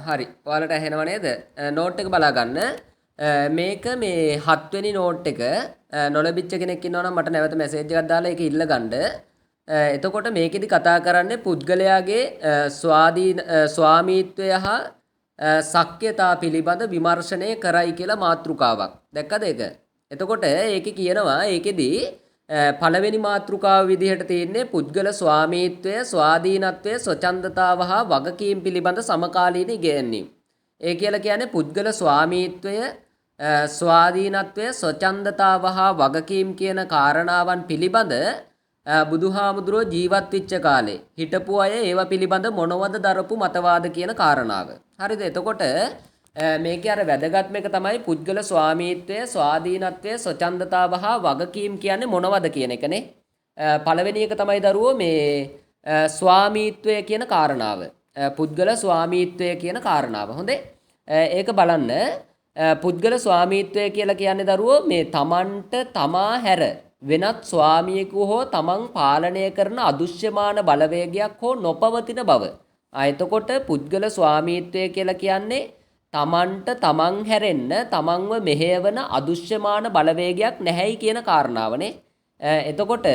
හරි. ඔයාලට ඇහෙනව නේද? නෝට් එක බලා ගන්න. මේක මේ 7 වෙනි නෝට් එක නොලැබිච්ච කෙනෙක් ඉන්නවා නම් මට නැවත මැසේජ් එකක් දාලා ඒක ඉල්ල ගන්න. එතකොට මේකෙදි කතා කරන්නේ පුද්ගලයාගේ ස්වාමීත්වය හා සක්්‍යතා පිළිබඳ විමර්ශනය කරයි කියලා මාතෘකාවක්. දැක්කද ඒක? එතකොට ඒකේ කියනවා ඒකෙදි පළවෙනි මාතෘකාව විදිහට තියෙන්නේ පුද්ගල ස්වාමීත්වය, ස්වාධීනත්වය, ස්වච්ඡන්දතාව හා වගකීම් පිළිබඳ සමකාලීන ඉගැන්වීම්. ඒ කියලා කියන්නේ පුද්ගල ස්වාමීත්වය, ස්වාධීනත්වය, ස්වච්ඡන්දතාව හා වගකීම් කියන කාරණාවන් පිළිබඳ බුදුහාමුදුරුවෝ ජීවත් වෙච්ච කාලේ හිටපු අය ඒවා පිළිබඳ මොනවද දරපු මතවාද කියන කාරණාව. හරිද? එතකොට මේකේ අර වැදගත්ම එක තමයි පුද්ගල ස්වාමීත්වය, ස්වාධීනත්වය, ස්වච්ඡන්දතාව හා වගකීම් කියන්නේ මොනවද කියන එකනේ. පළවෙනි එක තමයි දරුවෝ මේ ස්වාමීත්වය කියන කාරණාව. පුද්ගල ස්වාමීත්වය කියන කාරණාව. හොඳේ. ඒක බලන්න. පුද්ගල ස්වාමීත්වය කියලා කියන්නේ දරුවෝ මේ තමන්ට තමා හැර වෙනත් ස්වාමියෙකු හෝ තමන් පාලනය කරන අදෘශ්‍යමාන බලවේගයක් හෝ නොපවතින බව. එතකොට පුද්ගල ස්වාමීත්වය කියලා කියන්නේ තමන්ට තමන් හැරෙන්න තමන්ව මෙහෙයවන අදෘශ්‍යමාන බලවේගයක් නැහැයි කියන කාරණාවනේ. එතකොට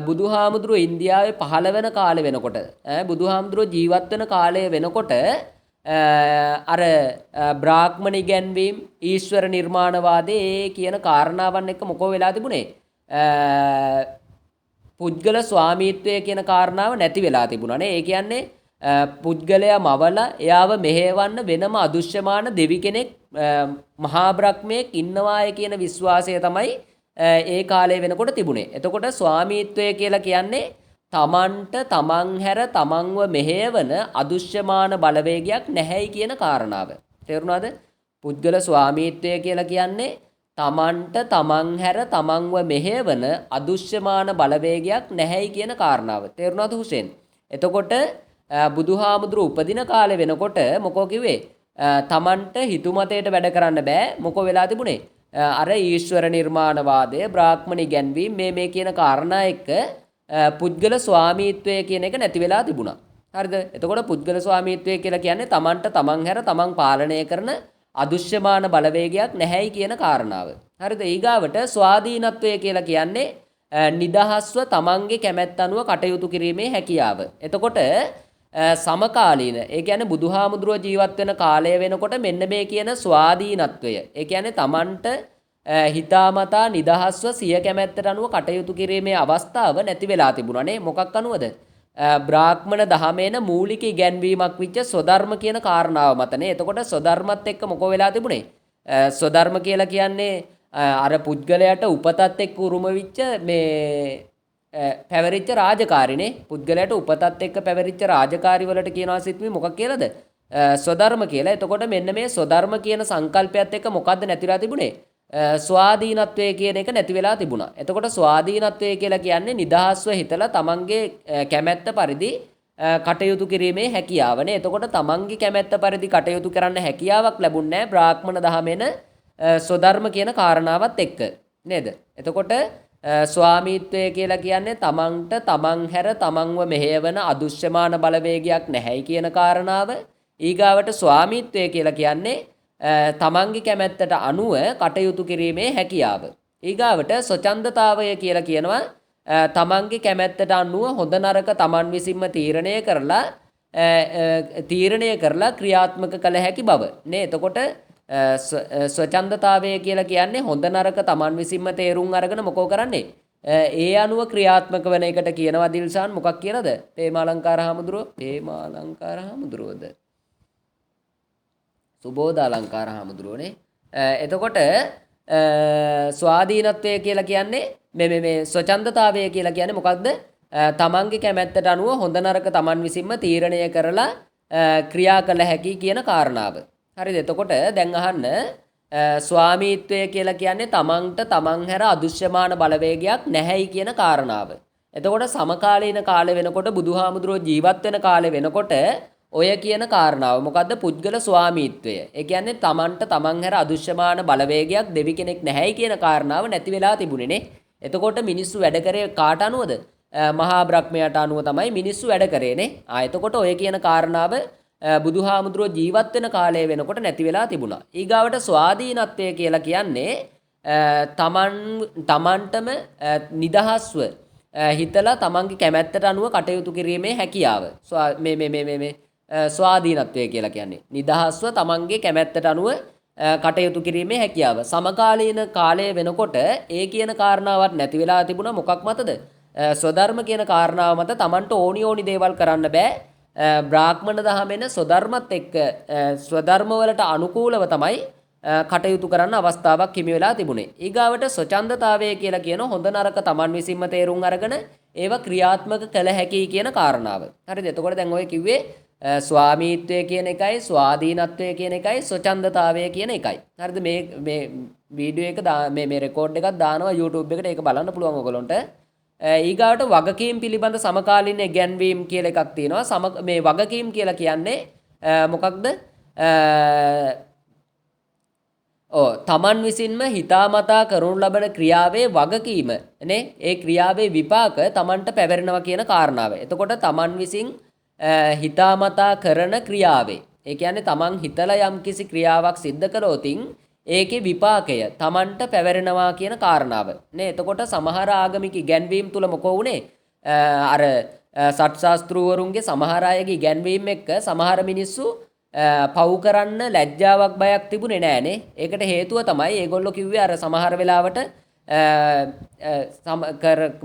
බුදුහාමුදුරුවෝ ඉන්දියාවේ පහළ වෙන කාලේ වෙනකොට බුදුහාමුදුරුවෝ ජීවත් වෙන කාලය වෙනකොට අර බ්‍රාහ්මණ ඉගැන්වීම්, ඊශ්වර නිර්මාණවාදයේ කියන කාරණාවන් එක්ක මොකෝ වෙලා තිබුණේ? පුද්ගල ස්වාමීත්වය කියන කාරණාව නැති වෙලා තිබුණානේ. ඒ කියන්නේ පුද්ගලයා මවලා එයාව මෙහෙවන්න වෙනම අදෘශ්‍යමාන දෙවි කෙනෙක්, මහා බ්‍රහ්මයෙක් ඉන්නවාය කියන විශ්වාසය තමයි ඒ කාලේ වෙනකොට තිබුණේ. එතකොට ස්වාමීත්වය කියලා කියන්නේ තමන්ට තමන් හැර තමන්ව මෙහෙයවන අදෘශ්‍යමාන බලවේගයක් නැහැයි කියන කාරණාව. තේරුණාද? පුද්ගල ස්වාමීත්වය කියලා කියන්නේ තමන්ට තමන් හැර තමන්ව මෙහෙයවන අදෘශ්‍යමාන බලවේගයක් නැහැයි කියන කාරණාව. තේරුණාද හුසෙන්? එතකොට බුදුහාමුදුරුවෝ උපදින කාලේ වෙනකොට මොකෝ කිව්වේ? තමන්ට හිතුමතේට වැඩ කරන්න බෑ. මොකෝ වෙලා තිබුණේ? අර ඊශ්වර නිර්මාණවාදය, බ්‍රාහ්මණ ඉගැන්වීම් මේ කියන කාරණා එක්ක පුද්ගල ස්වාමීත්වය කියන එක නැති වෙලා තිබුණා. හරිද? එතකොට පුද්ගල ස්වාමීත්වය කියලා කියන්නේ තමන්ට තමන් හැර තමන් පාලනය කරන අදෘශ්‍යමාන බලවේගයක් නැහැයි කියන කාරණාව. හරිද? ඊගාවට ස්වාධීනත්වය කියලා කියන්නේ නිදහස්ව තමන්ගේ කැමැත්ත අනුව කටයුතු කිරීමේ හැකියාව. එතකොට සමකාලීන, ඒ කියන්නේ බුදුහාමුදුරුවෝ ජීවත් වෙන කාලය වෙනකොට මෙන්න මේ කියන ස්වාධීනත්වය, ඒ කියන්නේ තමන්ට හිතාමතා නිදහස්ව සිය කැමැත්තට අනුව කටයුතු කිරීමේ අවස්ථාව නැති වෙලා තිබුණානේ. මොකක් අනුවද? බ්‍රාහ්මණ දහමේන මූලික ඉගැන්වීමක් විච්ච ස්වධර්ම කියන කාරණාව මතනේ. එතකොට ස්වධර්මත් එක්ක මොකෝ වෙලා තිබුණේ? ස්වධර්ම කියලා කියන්නේ අර පුද්ගලයාට උපතත් එක්ක උරුම වෙච්ච මේ පැවරිච්ච රාජකාරිනේ. පුද්ගලයාට උපතත් එක්ක පැවරිච්ච රාජකාරි වලට කියනවා සිත්මි මොකක් කියලාද? ස්වධර්ම කියලා. එතකොට මෙන්න මේ ස්වධර්ම කියන සංකල්පයත් එක්ක මොකද්ද නැතිලා තිබුණේ? ස්වාධීනත්වය කියන එක නැති වෙලා තිබුණා. එතකොට ස්වාධීනත්වය කියලා කියන්නේ නිදහස්ව හිතලා තමන්ගේ කැමැත්ත පරිදි කටයුතු කිරීමේ හැකියාවනේ. එතකොට තමන්ගේ කැමැත්ත පරිදි කටයුතු කරන්න හැකියාවක් ලැබුණේ නැහැ බ්‍රාහ්මණ දහමෙන ස්වධර්ම කියන කාරණාවත් එක්ක. නේද? එතකොට ස්වාමීත්වය කියලා කියන්නේ තමන්ට තමන් හැර තමන්ව මෙහෙයවන අදෘශ්‍යමාන බලවේගයක් නැහැයි කියන කාරණාව. ඊගාවට ස්වාමීත්වය කියලා කියන්නේ තමන්ගේ කැමැත්තට අනුව කටයුතු කිරීමේ හැකියාව. ඊගාවට ස්වච්ඡන්දතාවය කියලා කියනවා තමන්ගේ කැමැත්තට අනුව හොඳ නරක තමන් විසින්ම තීරණය කරලා ක්‍රියාත්මක කළ හැකි බව. නේ? එතකොට ස්වච්ඡන්දතාවය කියලා කියන්නේ හොඳ නරක තමන් විසින්ම තේරුම් අරගෙන මොකෝ කරන්නේ? ඒ අනුව ක්‍රියාත්මක වෙන එකට කියනවා දිල්ෂාන් මොකක් කියලාද? තේමාලංකාර හාමුදුරුවෝද? සුබෝධ අලංකාර හාමුදුරුවනේ. එතකොට ස්වාධීනත්වය කියලා කියන්නේ මේ ස්වච්ඡන්දතාවය කියලා කියන්නේ මොකක්ද? තමන්ගේ කැමැත්තට අනුව හොඳ නරක තමන් විසින්ම තීරණය කරලා ක්‍රියා කළ හැකි කියන කාරණාව. හරිද? එතකොට දැන් අහන්න ස්වාමීත්වය කියලා කියන්නේ තමන්ට තමන් හැර අදෘශ්‍යමාන බලවේගයක් නැහැයි කියන කාරණාව. එතකොට සමකාලීන කාලේ වෙනකොට බුදුහාමුදුරුවෝ ජීවත් වෙන කාලේ වෙනකොට ඔය කියන කාරණාව මොකද්ද? පුද්ගල ස්වාමීත්වය. ඒ කියන්නේ තමන්ට තමන් හැර අදෘශ්‍යමාන බලවේගයක් දෙවි කෙනෙක් නැහැයි කියන කාරණාව නැති වෙලා තිබුණේනේ. එතකොට මිනිස්සු වැඩ කරේ කාට අනුවද? මහා බ්‍රහ්මයාට අනුව තමයි මිනිස්සු වැඩ කරේනේ. එතකොට ඔය කියන කාරණාව බුදුහාමුදුරුවෝ ජීවත් වෙන කාලය වෙනකොට නැති වෙලා තිබුණා. ඊගාවට ස්වාධීනත්වය කියලා කියන්නේ තමන්ටම නිදහස්ව හිතලා තමන්ගේ කැමැත්තට අනුව කටයුතු කිරීමේ හැකියාව. ස්වාධීනත්වය කියලා කියන්නේ නිදහස්ව තමන්ගේ කැමැත්තට අනුව කටයුතු කිරීමේ හැකියාව. සමකාලීන කාලය වෙනකොට ඒ කියන කාරණාවක් නැති වෙලා තිබුණා. මොකක් මතද? ස්වධර්ම කියන කාරණාව මත තමන්ට ඕනි දේවල් කරන්න බෑ. බ්‍රාහ්මණ දහමෙන ස්වධර්මත් එක්ක ස්වධර්මවලට අනුකූලව තමයි කටයුතු කරන්න අවස්ථාවක් හිමි වෙලා තිබුණේ. ඊගාවට ස්වච්ඡන්දතාවය කියලා කියන හොඳ නරක තමන් විසින්ම තේරුම් අරගෙන ඒවා ක්‍රියාත්මක කළ හැකි කියන කාරණාව. හරිද? එතකොට දැන් ඔය කිව්වේ ස්වාමීත්වය කියන එකයි ස්වාධීනත්වය කියන එකයි ස්වච්ඡන්දතාවය කියන එකයි. හරිද? මේ වීඩියෝ එක මේ රෙකෝඩ් එකක් දානවා YouTube එකට. ඒක බලන්න පුළුවන් ඔයගොල්ලන්ට. ඊගාවට වගකීම් පිළිබඳ සමකාලීන ඉගැන්වීම් කියලා එකක් තියෙනවා. මේ වගකීම් කියලා කියන්නේ මොකක්ද? තමන් විසින්ම හිතාමතා කරනු ලබන ක්‍රියාවේ වගකීම නේ ඒ ක්‍රියාවේ විපාක තමන්ට පැවරෙනවා කියන කාරණාව. එතකොට තමන් විසින් හිතාමතා කරන ක්‍රියාවේ ඒ කියන්නේ තමන් හිතලා යම්කිසි ක්‍රියාවක් සිද්ධ කළොතින් ඒකේ විපාකය තමන්ට පැවරෙනවා කියන කාරණාව නේ. එතකොට සමහර ආගමික ඉගැන්වීම් තුල මොකෝ උනේ අර සත්‍ශාස්ත්‍රූවරුන්ගේ සමහර අයගේ ඉගැන්වීම් එක්ක සමහර මිනිස්සු පව් කරන්න ලැජ්ජාවක් බයක් තිබුණේ නෑනේ. ඒකට හේතුව තමයි ඒගොල්ලෝ කිව්වේ අර සමහර වෙලාවට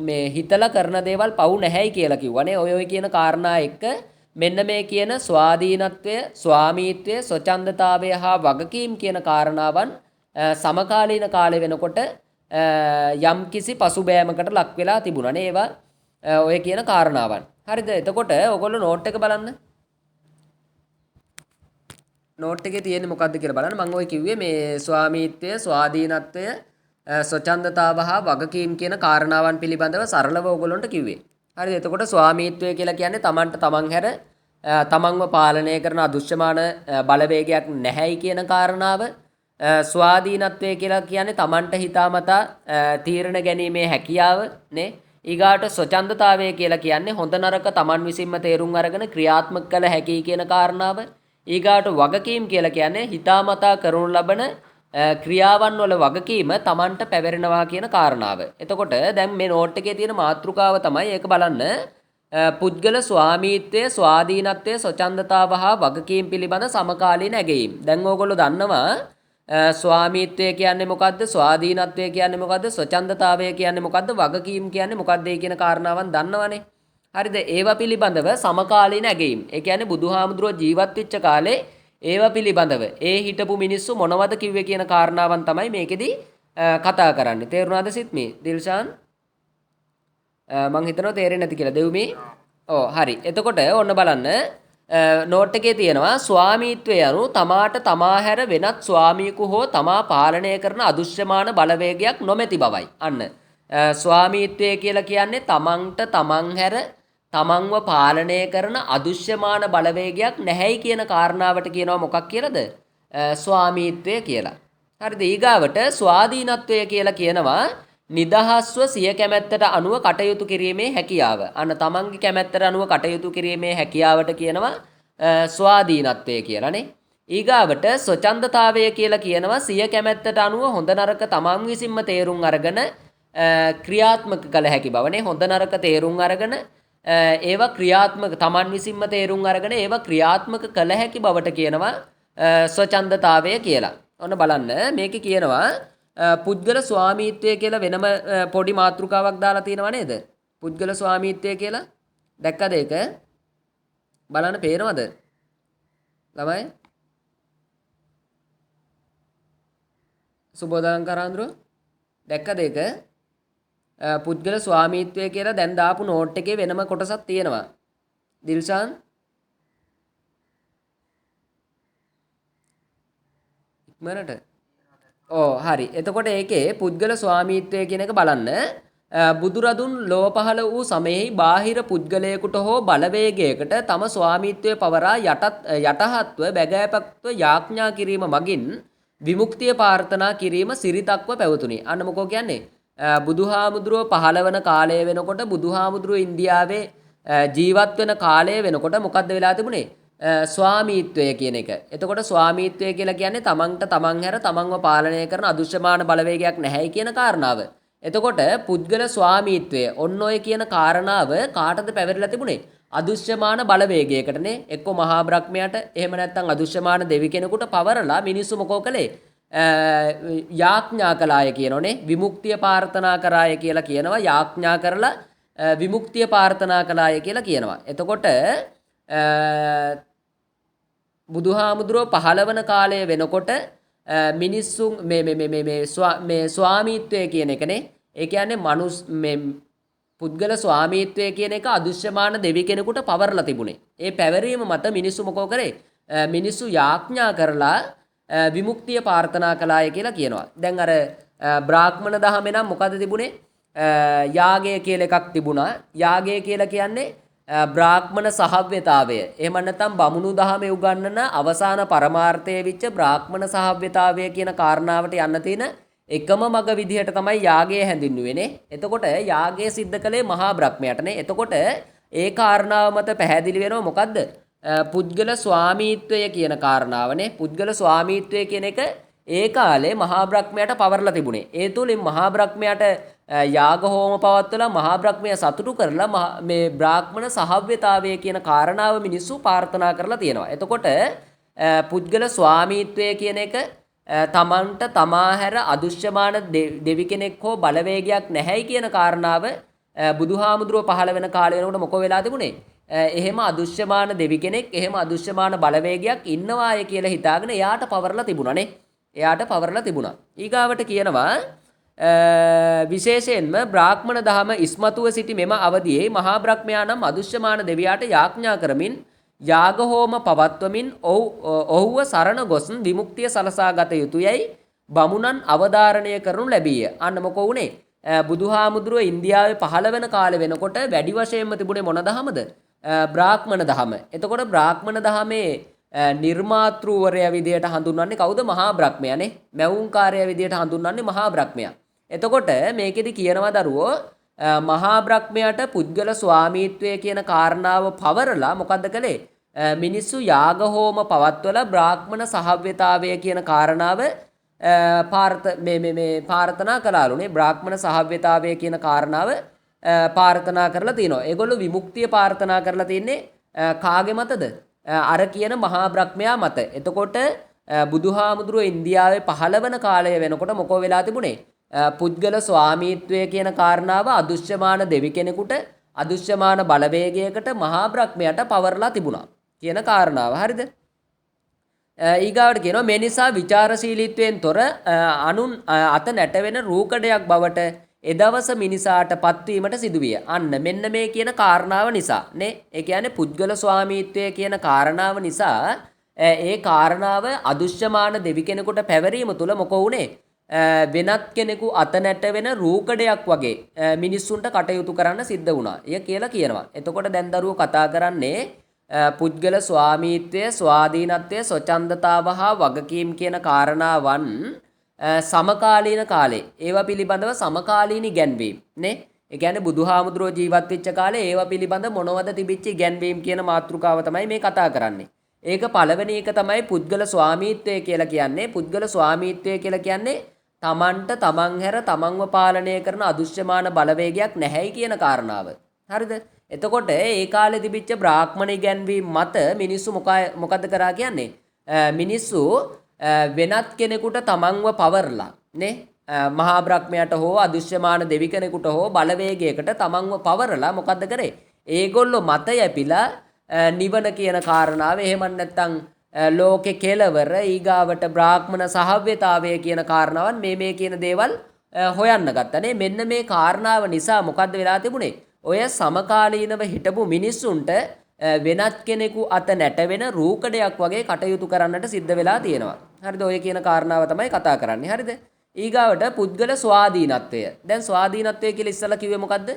මේ හිතලා කරන දේවල් පව් නැහැයි කියලා කිව්වනේ. ඔය කියන කාරණා එක්ක මෙන්න මේ කියන ස්වාධීනත්වය, ස්වාමීත්වය, ස්වච්ඡන්දතාවය හා වගකීම් කියන කාරණාවන් සමකාලීන කාලය වෙනකොට යම්කිසි පසුබෑමකට ලක් වෙලා තිබුණානේ. ඒවා ඔය කියන කාරණාවන්. හරිද? එතකොට ඔයගොල්ලෝ නෝට් එක බලන්න. නෝට් එකේ තියෙන්නේ මොකද්ද කියලා බලන්න. මම ඔය කිව්වේ මේ ස්වාමීත්වය, ස්වාධීනත්වය, ස්වච්ඡන්දතාව හා වගකීම් කියන කාරණාවන් පිළිබඳව සරලව ඔයගොල්ලන්ට කිව්වේ. හරිද? එතකොට ස්වාමීත්වය කියලා කියන්නේ තමන්ට තමන් හැර තමන්ව පාලනය කරන අදෘශ්‍යමාන බලවේගයක් නැහැයි කියන කාරණාව. ස්වාධීනත්වය කියලා කියන්නේ තමන්ට හිතාමතා තීරණ ගැනීමේ හැකියාව නේ. ඊගාට ස්වච්ඡන්දතාවය කියලා කියන්නේ හොඳ නරක තමන් විසින්ම තේරුම් අරගෙන ක්‍රියාත්මක කළ හැකි කියන කාරණාව. ඊගාට වගකීම් කියලා කියන්නේ හිතාමතා කරනු ලබන ක්‍රියාවන් වල වගකීම තමන්ට පැවරෙනවා කියන කාරණාව. එතකොට දැන් මේ නෝට් එකේ තියෙන මාතෘකාව තමයි ඒක බලන්න. පුද්ගල ස්වාමීත්වය, ස්වාධීනත්වය, ස්වච්ඡන්දතාව හා වගකීම් පිළිබඳ සමකාලීන ඇගයීම්. දැන් ඕගොල්ලෝ දන්නවා ස්වාමීත්වය කියන්නේ මොකද්ද? ස්වාධීනත්වය කියන්නේ මොකද්ද? ස්වච්ඡන්දතාවය කියන්නේ මොකද්ද? වගකීම් කියන්නේ මොකද්ද කියන කාරණාවන් දන්නවනේ. හරිද? ඒවා පිළිබඳව සමකාලීන ඇගයීම්. ඒ කියන්නේ බුදුහාමුදුරුවෝ ජීවත් වෙච්ච කාලේ ඒවා පිළිබඳව ඒ හිටපු මිනිස්සු මොනවද කිව්වේ කියන කාරණාවන් තමයි මේකෙදි කතා කරන්නේ. තේරුණාද සිත්මි? දිල්ෂාන් මං හිතනවා තේරෙන්නේ නැති කියලා. දෙව්මි. හරි. එතකොට ඔන්න බලන්න නෝට් එකේ තියෙනවා ස්වාමීත්වය යනු තමාට තමා හැර වෙනත් ස්වාමියෙකු හෝ තමා පාලනය කරන අදෘශ්‍යමාන බලවේගයක් නොමැති බවයි. අන්න ස්වාමීත්වය කියලා කියන්නේ තමන්ට තමන් හැර තමන්ව පාලනය කරන අදෘශ්‍යමාන බලවේගයක් නැහැයි කියන කාරණාවට කියනවා මොකක් කියලාද? ස්වාමීත්වය කියලා. හරිද? ඊගාවට ස්වාධීනත්වය කියලා කියනවා නිදහස්ව සිය කැමැත්තට අනුව කටයුතු කිරීමේ හැකියාව. අන්න තමන්ගේ කැමැත්තට අනුව කටයුතු කිරීමේ හැකියාවට කියනවා ස්වාධීනත්වය කියලානේ. ඊගාවට ස්වච්ඡන්දතාවය කියලා කියනවා සිය කැමැත්තට අනුව හොඳ නරක තමන් විසින්ම තේරුම් අරගෙන ක්‍රියාත්මක කළ හැකි බවනේ. හොඳ නරක තේරුම් අරගෙන ඒවා ක්‍රියාත්මක තමන් විසින්ම තේරුම් අරගෙන ඒවා ක්‍රියාත්මක කළ හැකි බවට කියනවා ස්වච්ඡන්දතාවය කියලා. ඔන්න බලන්න මේකේ කියනවා පුද්ගල ස්වාමීත්වය කියලා වෙනම පොඩි මාතෘකාවක් දාලා තියෙනවා නේද? පුද්ගල ස්වාමීත්වය කියලා දැක්කද ඒක? බලන්න පේනවද? ළමයි සුබෝධාංකරාන්ද්‍ර දැක්කද ඒක? පුද්ගල ස්වාමීත්වය කියලා දැන් දාපු නෝට් එකේ වෙනම කොටසක් තියෙනවා. දිල්ෂාන් ඉක්මනට හරි. එතකොට ඒකේ පුද්ගල ස්වාමීත්වය කියන එක බලන්න. බුදුරදුන් ලොව පහළ වූ සමයෙහි බාහිර පුද්ගලයෙකුට හෝ බලවේගයකට තම ස්වාමීත්වය පවරා යටහත්ව බැගෑපත්ව යාඥා කිරීම මගින් විමුක්තිය ප්‍රාර්ථනා කිරීම සිරිතක්ව පැවතුණි. අන්න මොකෝ කියන්නේ? බුදුහාමුදුරුව පහළ වන කාලය වෙනකොට බුදුහාමුදුරුව ඉන්දියාවේ ජීවත් වෙන කාලය වෙනකොට මොකද්ද වෙලා තිබුණේ? ස්වාමීත්වය කියන එක. එතකොට ස්වාමීත්වය කියලා කියන්නේ තමන්ට තමන් හැර තමන්ව පාලනය කරන අදෘශ්‍යමාන බලවේගයක් නැහැයි කියන කාරණාව. එතකොට පුද්ගල ස්වාමීත්වය ඔන්න ඔය කියන කාරණාව කාටද පැවරිලා තිබුණේ? අදෘශ්‍යමාන බලවේගයකටනේ. එක්ක මහා බ්‍රහ්මයාට එහෙම නැත්නම් අදෘශ්‍යමාන දෙවි කෙනෙකුට පවරලා මිනිස්සු මොකෝ කළේ? යාඥා කළාය කියනෝනේ. විමුක්තිය ප්‍රාර්ථනා කරාය කියලා කියනවා. යාඥා කරලා විමුක්තිය ප්‍රාර්ථනා කළාය කියලා කියනවා. එතකොට බුදුහාමුදුරුව පහළ වන කාලය වෙනකොට මිනිස්සුන් මේ ස්වාමීත්වය කියන එකනේ. ඒ කියන්නේ පුද්ගල ස්වාමීත්වය කියන එක අදෘශ්‍යමාන දෙවි කෙනෙකුට පවරලා තිබුණේ. ඒ පැවරීම මත මිනිස්සු මොකෝ කරේ? මිනිස්සු යාඥා කරලා විමුක්තිය ප්‍රාර්ථනා කළාය කියලා කියනවා. දැන් අර බ්‍රාහ්මණ දහමේ නම් මොකද තිබුණේ? යාගය කියලා එකක් තිබුණා. යාගය කියලා කියන්නේ බ්‍රාහ්මණ සහව්‍යතාවය. එහෙම නැත්නම් බමුණු දහමේ උගන්වන අවසාන පරමාර්ථයේ විච්ච බ්‍රාහ්මණ සහව්‍යතාවය කියන කාරණාවට යන්න තියෙන එකම මග විදිහට තමයි යාගය හැඳින්වුවේනේ. එතකොට යාගය සිද්ධ කළේ මහා බ්‍රහ්මයාටනේ. එතකොට ඒ කාරණාව මත පැහැදිලි වෙනවා මොකද්ද? පුද්ගල ස්වාමීත්වය කියන කාරණාවනේ. පුද්ගල ස්වාමීත්වය කියන එක ඒ කාලේ මහා බ්‍රහ්මයාට පවර්ලා තිබුණේ. ඒ තුලින් මහා බ්‍රහ්මයාට යාග හෝම පවත්වලා මහා බ්‍රහ්මයා සතුටු කරලා මේ බ්‍රාහ්මණ සහව්‍යතාවය කියන කාරණාව මිනිස්සු ප්‍රාර්ථනා කරලා තියෙනවා. එතකොට පුද්ගල ස්වාමීත්වය කියන එක තමන්ට තමා හැර අදෘශ්‍යමාන දෙවි කෙනෙක් හෝ බලවේගයක් නැහැයි කියන කාරණාව බුදුහාමුදුරුව පහළ වෙන කාලය වෙනකොට මොකෝ වෙලා තිබුණේ? එහෙම අදෘශ්‍යමාන දෙවි කෙනෙක් එහෙම අදෘශ්‍යමාන බලවේගයක් ඉන්නවාය කියලා හිතාගෙන එයාට පවර්ලා තිබුණානේ. එයාට පවර්ලා තිබුණා. ඊගාවට කියනවා විශේෂයෙන්ම බ්‍රාහ්මණ දහම ඉස්මතුව සිටි මෙම අවදියේ මහා බ්‍රහ්මයා නම් අදෘශ්‍යමාන දෙවියාට යාඥා කරමින් යාග හෝම පවත්වමින් ඔහුව සරණ ගොස් විමුක්තිය සලසා ගත යුතුයයි බමුණන් අවධාරණය කරනු ලැබීය. අන්න මොකෝ උනේ? බුදුහාමුදුරුව ඉන්දියාවේ පහළ වෙන කාලේ වෙනකොට වැඩි වශයෙන්ම තිබුණේ මොන දහමද? බ්‍රාහ්මණ දහම. එතකොට බ්‍රාහ්මණ දහමේ නිර්මාතෘවරයා විදියට හඳුන්වන්නේ කවුද? මහා බ්‍රහ්මයානේ. මැවුම්කාරයා විදියට හඳුන්වන්නේ මහා බ්‍රහ්මයා. එතකොට මේකෙදි කියනවා දරුවෝ මහා බ්‍රහ්මයාට පුද්ගල ස්වාමීත්වය කියන කාරණාව පවරලා මොකද්ද කළේ? මිනිස්සු යාග හෝම පවත්වලා බ්‍රාහ්මණ සහව්‍යතාවය කියන කාරණාව ප්‍රාර්ථනා කළාලුනේ. බ්‍රාහ්මණ සහව්‍යතාවය කියන කාරණාව ප්‍රාර්ථනා කරලා තිනවා. ඒගොල්ලෝ විමුක්තිය ප්‍රාර්ථනා කරලා තින්නේ කාගේ මතද? අර කියන මහා බ්‍රහ්මයා මත. එතකොට බුදුහාමුදුරුව ඉන්දියාවේ පහළ වන කාලය වෙනකොට මොකෝ වෙලා තිබුණේ? පුද්ගල ස්වාමීත්වය කියන කාරණාව අදෘශ්‍යමාන දෙවි කෙනෙකුට අදෘශ්‍යමාන බලවේගයකට මහා බ්‍රහ්මයාට පවර්ලා තිබුණා කියන කාරණාව. හරිද? ඊගාවට කියනවා මේ නිසා විචාරශීලීත්වයෙන් තොර අනුන් අත නැටවෙන රූකඩයක් බවට එදවස මිනිසාට පත්වීමට සිදුවිය. අන්න මෙන්න මේ කියන කාරණාව නිසා නේ. ඒ කියන්නේ පුද්ගල ස්වාමීත්වය කියන කාරණාව නිසා ඒ කාරණාව අදෘශ්‍යමාන දෙවි කෙනෙකුට පැවරීම තුළ මොකෝ උනේ? වෙනත් කෙනෙකු අත නැටවෙන රූකඩයක් වගේ මිනිස්සුන්ට කටයුතු කරන්න සිද්ධ වුණා. එය කියලා කියනවා. එතකොට දැන් දරුවෝ කතා කරන්නේ පුද්ගල ස්වාමීත්වය, ස්වාධීනත්වය, ස්වච්ඡන්දතාව හා වගකීම් කියන කාරණාවන් සමකාලීන කාලේ ඒවා පිළිබඳව සමකාලීන ඉගැන්වීම් නේ. ඒ කියන්නේ බුදුහාමුදුරුවෝ ජීවත් වෙච්ච කාලේ ඒවා පිළිබඳ මොනවද තිබිච්ච ඉගැන්වීම් කියන මාතෘකාව තමයි මේ කතා කරන්නේ. ඒක පළවෙනි එක තමයි පුද්ගල ස්වාමීත්වය කියලා කියන්නේ. පුද්ගල ස්වාමීත්වය කියලා කියන්නේ තමන්ට තමන් හැර තමන්ව පාලනය කරන අදෘශ්‍යමාන බලවේගයක් නැහැයි කියන කාරණාව. හරිද? එතකොට ඒ කාලේ තිබිච්ච බ්‍රාහ්මණ ඉගැන්වීම් මත මිනිස්සු මොකද්ද කරා කියන්නේ? මිනිස්සු වෙනත් කෙනෙකුට තමන්ව පවර්ලා නේ මහා බ්‍රහ්මයාට හෝ අදෘශ්‍යමාන දෙවි කෙනෙකුට හෝ බලවේගයකට තමන්ව පවරලා මොකද්ද කරේ? ඒගොල්ලෝ මත යැපිලා නිවන කියන කාරණාව එහෙම නැත්නම් ලෝකේ කෙලවර ඊගාවට බ්‍රාහ්මණ සහව්‍යතාවය කියන කාරණාවන් මේ කියන දේවල් හොයන්න ගත්තනේ. මෙන්න මේ කාරණාව නිසා මොකද්ද වෙලා තිබුණේ? ඔය සමකාලීනව හිටපු මිනිස්සුන්ට වෙනත් කෙනෙකු අත නැටවෙන රූකඩයක් වගේ කටයුතු කරන්නට සිද්ධ වෙලා තියෙනවා. හරිද? ඔය කියන කාරණාව තමයි කතා කරන්නේ. හරිද? ඊගාවට පුද්ගල ස්වාධීනත්වය. දැන් ස්වාධීනත්වය කියලා ඉස්සලා කිව්වේ මොකද්ද?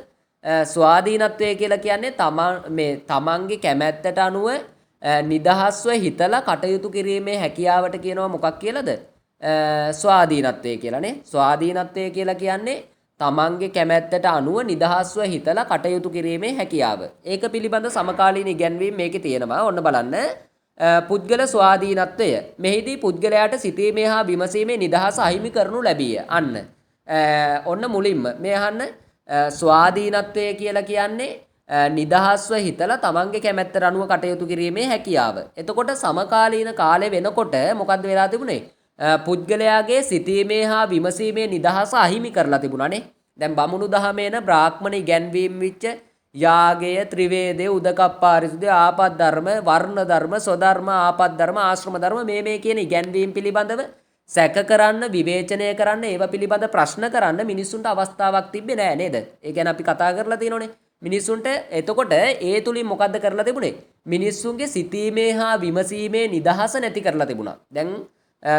ස්වාධීනත්වය කියලා කියන්නේ තමන්ගේ කැමැත්තට අනුව නිදහස්ව හිතලා කටයුතු කිරීමේ හැකියාවට කියනවා මොකක් කියලාද? ස්වාධීනත්වය කියලානේ. ස්වාධීනත්වය කියලා කියන්නේ තමන්ගේ කැමැත්තට අනුව නිදහස්ව හිතලා කටයුතු කිරීමේ හැකියාව. ඒක පිළිබඳ සමකාලීන ඉගැන්වීම් මේකේ තියෙනවා. ඔන්න බලන්න. පුද්ගල ස්වාධීනත්වය. මෙහිදී පුද්ගලයාට සිතීමේ හා විමසීමේ නිදහස අහිමි කරනු ලැබීය. අන්න. ඔන්න මුලින්ම මේ අහන්න ස්වාධීනත්වය කියලා කියන්නේ නිදහස්ව හිතලා තමන්ගේ කැමැත්තට අනුව කටයුතු කිරීමේ හැකියාව. එතකොට සමකාලීන කාලේ වෙනකොට මොකද්ද වෙලා තිබුණේ? පුද්ගලයාගේ සිතීමේ හා විමසීමේ නිදහස අහිමි කරලා තිබුණානේ. දැන් බමුණු දහමේන බ්‍රාහ්මණ ඉගැන්වීම් විච්ච යාගය, ත්‍රිවේදය, උදකප්පාරිසුද, ආපත් ධර්ම, වර්ණ ධර්ම, ස්වධර්ම, ආපත් ධර්ම, ආශ්‍රම ධර්ම මේ කියන ඉගැන්වීම් පිළිබඳව සැක කරන්න, විවේචනය කරන්න, ඒව පිළිබඳ ප්‍රශ්න කරන්න මිනිස්සුන්ට අවස්ථාවක් තිබ්බේ නෑ නේද? ඒ කියන්නේ අපි කතා කරලා තියෙනෝනේ. මිනිස්සුන්ට එතකොට ඒ තුලින් මොකද්ද කරලා තිබුණේ? මිනිස්සුන්ගේ සිතීමේ හා විමසීමේ නිදහස නැති කරලා තිබුණා. දැන්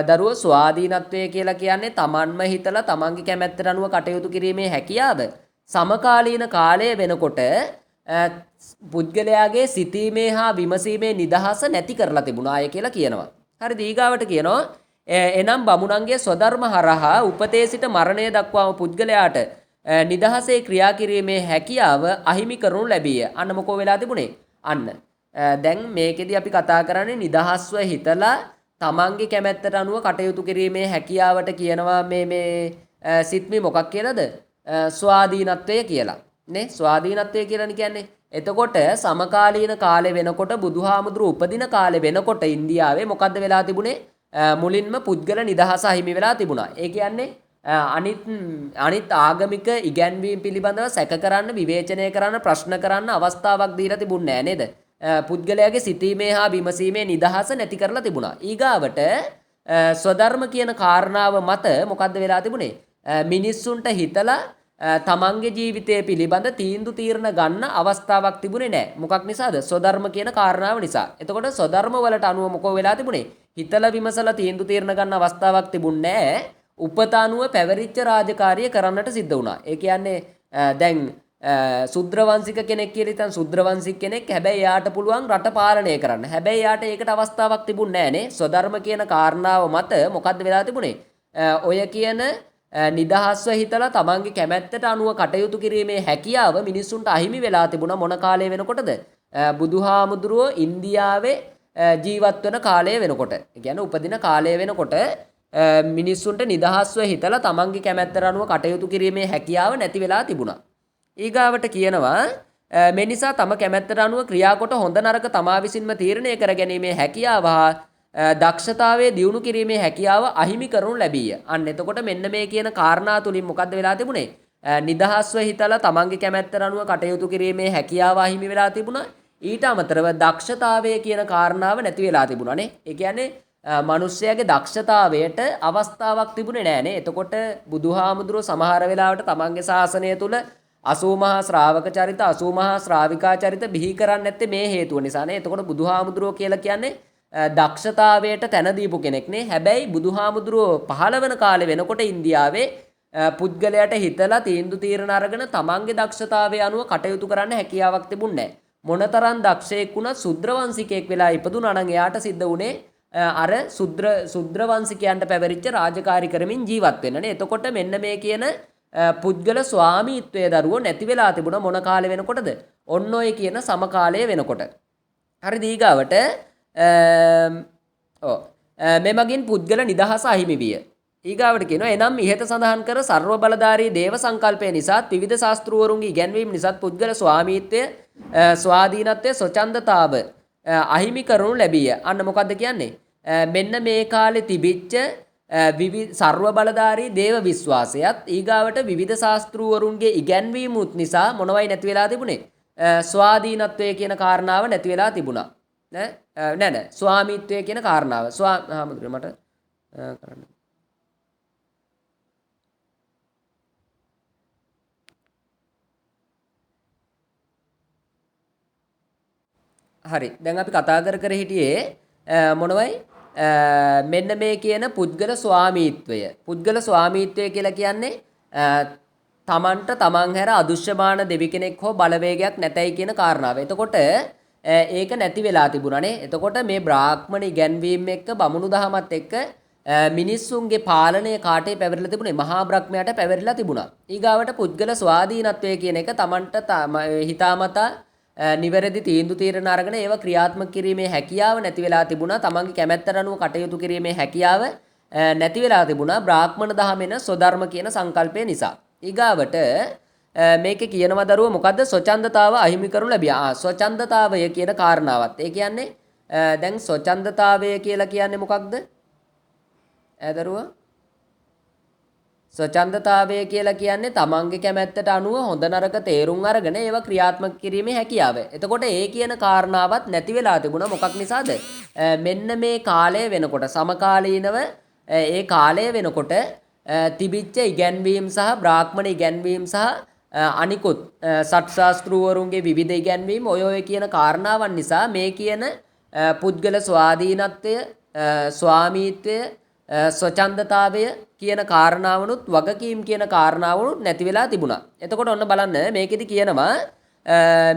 දරුවෝ ස්වාධීනත්වය කියලා කියන්නේ තමන්ම හිතලා තමන්ගේ කැමැත්තට අනුව කටයුතු කිරීමේ හැකියාව. සමකාලීන කාලය වෙනකොට පුද්ගලයාගේ සිතීමේ හා විමසීමේ නිදහස නැති කරලා තිබුණාය කියලා කියනවා. හරි දීගාවට කියනවා එනම් බමුණන්ගේ ස්වධර්ම හරහා උපතේ සිට මරණය දක්වාම පුද්ගලයාට නිදහසේ ක්‍රියා කිරීමේ හැකියාව අහිමි කරනු ලැබීය. අන්න මොකෝ වෙලා තිබුණේ? අන්න. දැන් මේකෙදි අපි කතා කරන්නේ නිදහස්ව හිතලා තමන්ගේ කැමැත්තට අනුව කටයුතු කිරීමේ හැකියාවට කියනවා මේ සිත්මි මොකක් කියලාද? ස්වාධීනත්වය කියලා. නේ? ස්වාධීනත්වය කියලා කියන්නේ. එතකොට සමකාලීන කාලේ වෙනකොට බුදුහාමුදුරු උපදින කාලේ වෙනකොට ඉන්දියාවේ මොකද්ද වෙලා තිබුණේ? මුලින්ම පුද්ගල නිදහස අහිමි වෙලා තිබුණා. ඒ කියන්නේ අනිත් ආගමික ඉගැන්වීම් පිළිබඳව සැක කරන්න, විවේචනය කරන්න, ප්‍රශ්න කරන්න අවස්ථාවක් දීලා තිබුණේ නෑ නේද? පුද්ගලයාගේ සිතීමේ හා විමසීමේ නිදහස නැති කරලා තිබුණා. ඊගාවට ස්වධර්ම කියන කාරණාව මත මොකද්ද වෙලා තිබුණේ? මිනිස්සුන්ට හිතලා තමන්ගේ ජීවිතය පිළිබඳ තීන්දුව తీරන ගන්න අවස්ථාවක් තිබුණේ නැහැ. මොකක් නිසාද? ස්වධර්ම කියන කාරණාව නිසා. එතකොට ස්වධර්ම වලට අනුව මොකෝ වෙලා තිබුණේ? හිතලා විමසලා තීන්දුව తీරන ගන්න අවස්ථාවක් තිබුණේ නැහැ. උපත අනුව පැවරිච්ච රාජකාරිය කරන්නට සිද්ධ වුණා. ඒ කියන්නේ දැන් සුද්‍රවංශික කෙනෙක් කියලා හිතන් සුද්‍රවංශික කෙනෙක් හැබැයි එයාට පුළුවන් රට පාලනය කරන්න. හැබැයි එයාට ඒකට අවස්ථාවක් තිබුණේ නැහැ නේ. ස්වධර්ම කියන කාරණාව මත මොකද්ද වෙලා තිබුණේ? ඔය කියන නිදහස්ව හිතලා තමන්ගේ කැමැත්තට අනුව කටයුතු කිරීමේ හැකියාව මිනිස්සුන්ට අහිමි වෙලා තිබුණා. මොන කාලය වෙනකොටද? බුදුහාමුදුරුවෝ ඉන්දියාවේ ජීවත් වෙන කාලය වෙනකොට. ඒ කියන්නේ උපදින කාලය වෙනකොට මිනිස්සුන්ට නිදහස්ව හිතලා තමන්ගේ කැමැත්තට අනුව කටයුතු කිරීමේ හැකියාව නැති වෙලා තිබුණා. ඊගාවට කියනවා මේ නිසා තම කැමැත්තට අනුව ක්‍රියාකොට හොඳ නරක තමා විසින්ම තීරණය කර ගැනීමේ හැකියාව දක්ෂතාවයේ දියුණු කිරීමේ හැකියාව අහිමි කරනු ලැබීය. අන්න එතකොට මෙන්න මේ කියන කාරණා තුලින් මොකද්ද වෙලා තිබුණේ? නිදහස්ව හිතලා තමන්ගේ කැමැත්තට අනුව කටයුතු කිරීමේ හැකියාව අහිමි වෙලා තිබුණා. ඊට අමතරව දක්ෂතාවය කියන කාරණාව නැති වෙලා තිබුණානේ. ඒ කියන්නේ මිනිස්යාගේ දක්ෂතාවයට අවස්ථාවක් තිබුණේ නෑනේ. එතකොට බුදුහාමුදුරුවෝ සමහර වෙලාවට තමන්ගේ ශාසනය තුල 80 මහා ශ්‍රාවක චරිත 80 මහා ශ්‍රාවිකා චරිත බිහි කරන්නේ නැත්තේ මේ හේතුව නිසානේ. එතකොට බුදුහාමුදුරුවෝ කියලා කියන්නේ දක්ෂතාවයට තැන දීපු කෙනෙක් නේ. හැබැයි බුදුහාමුදුරුවෝ පහළ වෙන කාලේ වෙනකොට ඉන්දියාවේ පුද්ගලයාට හිතලා තීන්දුව తీරන අරගෙන තමන්ගේ දක්ෂතාවය අනුව කටයුතු කරන්න හැකියාවක් තිබුණේ නැහැ. මොනතරම් දක්ෂයෙක් වුණත් ශුද්‍රවංශිකයෙක් වෙලා ඉපදුනා නම් එයාට සිද්ධ වුණේ අර ශුද්‍රවංශිකයන්ට පැවරිච්ච රාජකාරී කරමින් ජීවත් වෙන්නනේ. එතකොට මෙන්න මේ කියන පුද්ගල ස්වාමීත්වයේ දරුවෝ නැති වෙලා තිබුණා මොන කාලේ වෙනකොටද? ඔන්න ඔය කියන සමකාලයේ වෙනකොට. හරි දීගාවට මෙමගින් පුද්ගල නිදහස අහිමි විය. ඊගාවට කියනවා එනම් ඉහත සඳහන් කර සර්ව බලධාරී දේව සංකල්පය නිසාත් විවිධ ශාස්ත්‍රවරුන්ගේ ඉගැන්වීම් නිසාත් පුද්ගල ස්වාමීත්වය ස්වාධීනත්වය ස්වච්ඡන්දතාව අහිමි කරනු ලැබීය. අන්න මොකද්ද කියන්නේ? මෙන්න මේ කාලේ තිබිච්ච සර්ව බලධාරී දේව විශ්වාසයත් ඊගාවට විවිධ ශාස්ත්‍රවරුන්ගේ ඉගැන්වීමුත් නිසා මොනවයි නැති වෙලා තිබුණේ? ස්වාධීනත්වය කියන කාරණාව නැති වෙලා තිබුණා. නෑ ස්වාමීත්වය කියන කාරණාව හාමුදුරුවෝ මට කරන්න. හරි දැන් අපි කතා කර හිටියේ මොනවයි මෙන්න මේ කියන පුද්ගල ස්වාමීත්වය කියලා කියන්නේ තමන්ට තමන් හැර අදෘශ්‍යමාන දෙවි කෙනෙක් හෝ බලවේගයක් නැතයි කියන කාරණාව. එතකොට ඒක නැති වෙලා තිබුණානේ. එතකොට මේ බ්‍රාහ්මණ ඉගැන්වීම් එක්ක බමුණු දහමත් එක්ක මිනිස්සුන්ගේ පාලනය කාටේ පැවරිලා තිබුණේ? මහා බ්‍රහ්මයාට පැවරිලා තිබුණා. ඊගාවට පුද්ගල ස්වාධීනත්වය කියන එක තමන්ට හිතාමතා නිවැරදි තීන්දුව తీරන අරගෙන ඒව ක්‍රියාත්මක කිරීමේ හැකියාව නැති වෙලා තිබුණා. තමන්ගේ කැමැත්තට අනුව කටයුතු කිරීමේ හැකියාව නැති වෙලා තිබුණා බ්‍රාහ්මණ දහමෙන ස්වධර්ම කියන සංකල්පය නිසා. ඊගාවට මේකේ කියනවා දරුවෝ මොකද්ද ස්වච්ඡන්දතාව අහිමි කරනු ලැබියා. ස්වච්ඡන්දතාවය කියන කාරණාවත්. ඒ කියන්නේ දැන් ස්වච්ඡන්දතාවය කියලා කියන්නේ මොකක්ද? දරුවෝ ස්වච්ඡන්දතාවය කියලා කියන්නේ තමන්ගේ කැමැත්තට අනුව හොඳ නරක තේරුම් අරගෙන ඒව ක්‍රියාත්මක කිරීමේ හැකියාව. එතකොට ඒ කියන කාරණාවත් නැති වෙලා තිබුණා. මොකක් නිසාද? මෙන්න මේ කාලය වෙනකොට සමකාලීනව ඒ කාලය වෙනකොට තිබිච්ච ඉගැන්වීම් සහ බ්‍රාහ්මණ ඉගැන්වීම් සහ අනිකුත් සත්ශාස්ත්‍රූවරුන්ගේ විවිධ ඉගැන්වීම් ඔය කියන කාරණාවන් නිසා මේ කියන පුද්ගල ස්වාධීනත්වය ස්වාමීත්වය ස්වච්ඡන්දතාවය කියන කාරණාවනුත් වගකීම් කියන කාරණාවනුත් නැති වෙලා තිබුණා. එතකොට ඔන්න බලන්න මේකෙදි කියනවා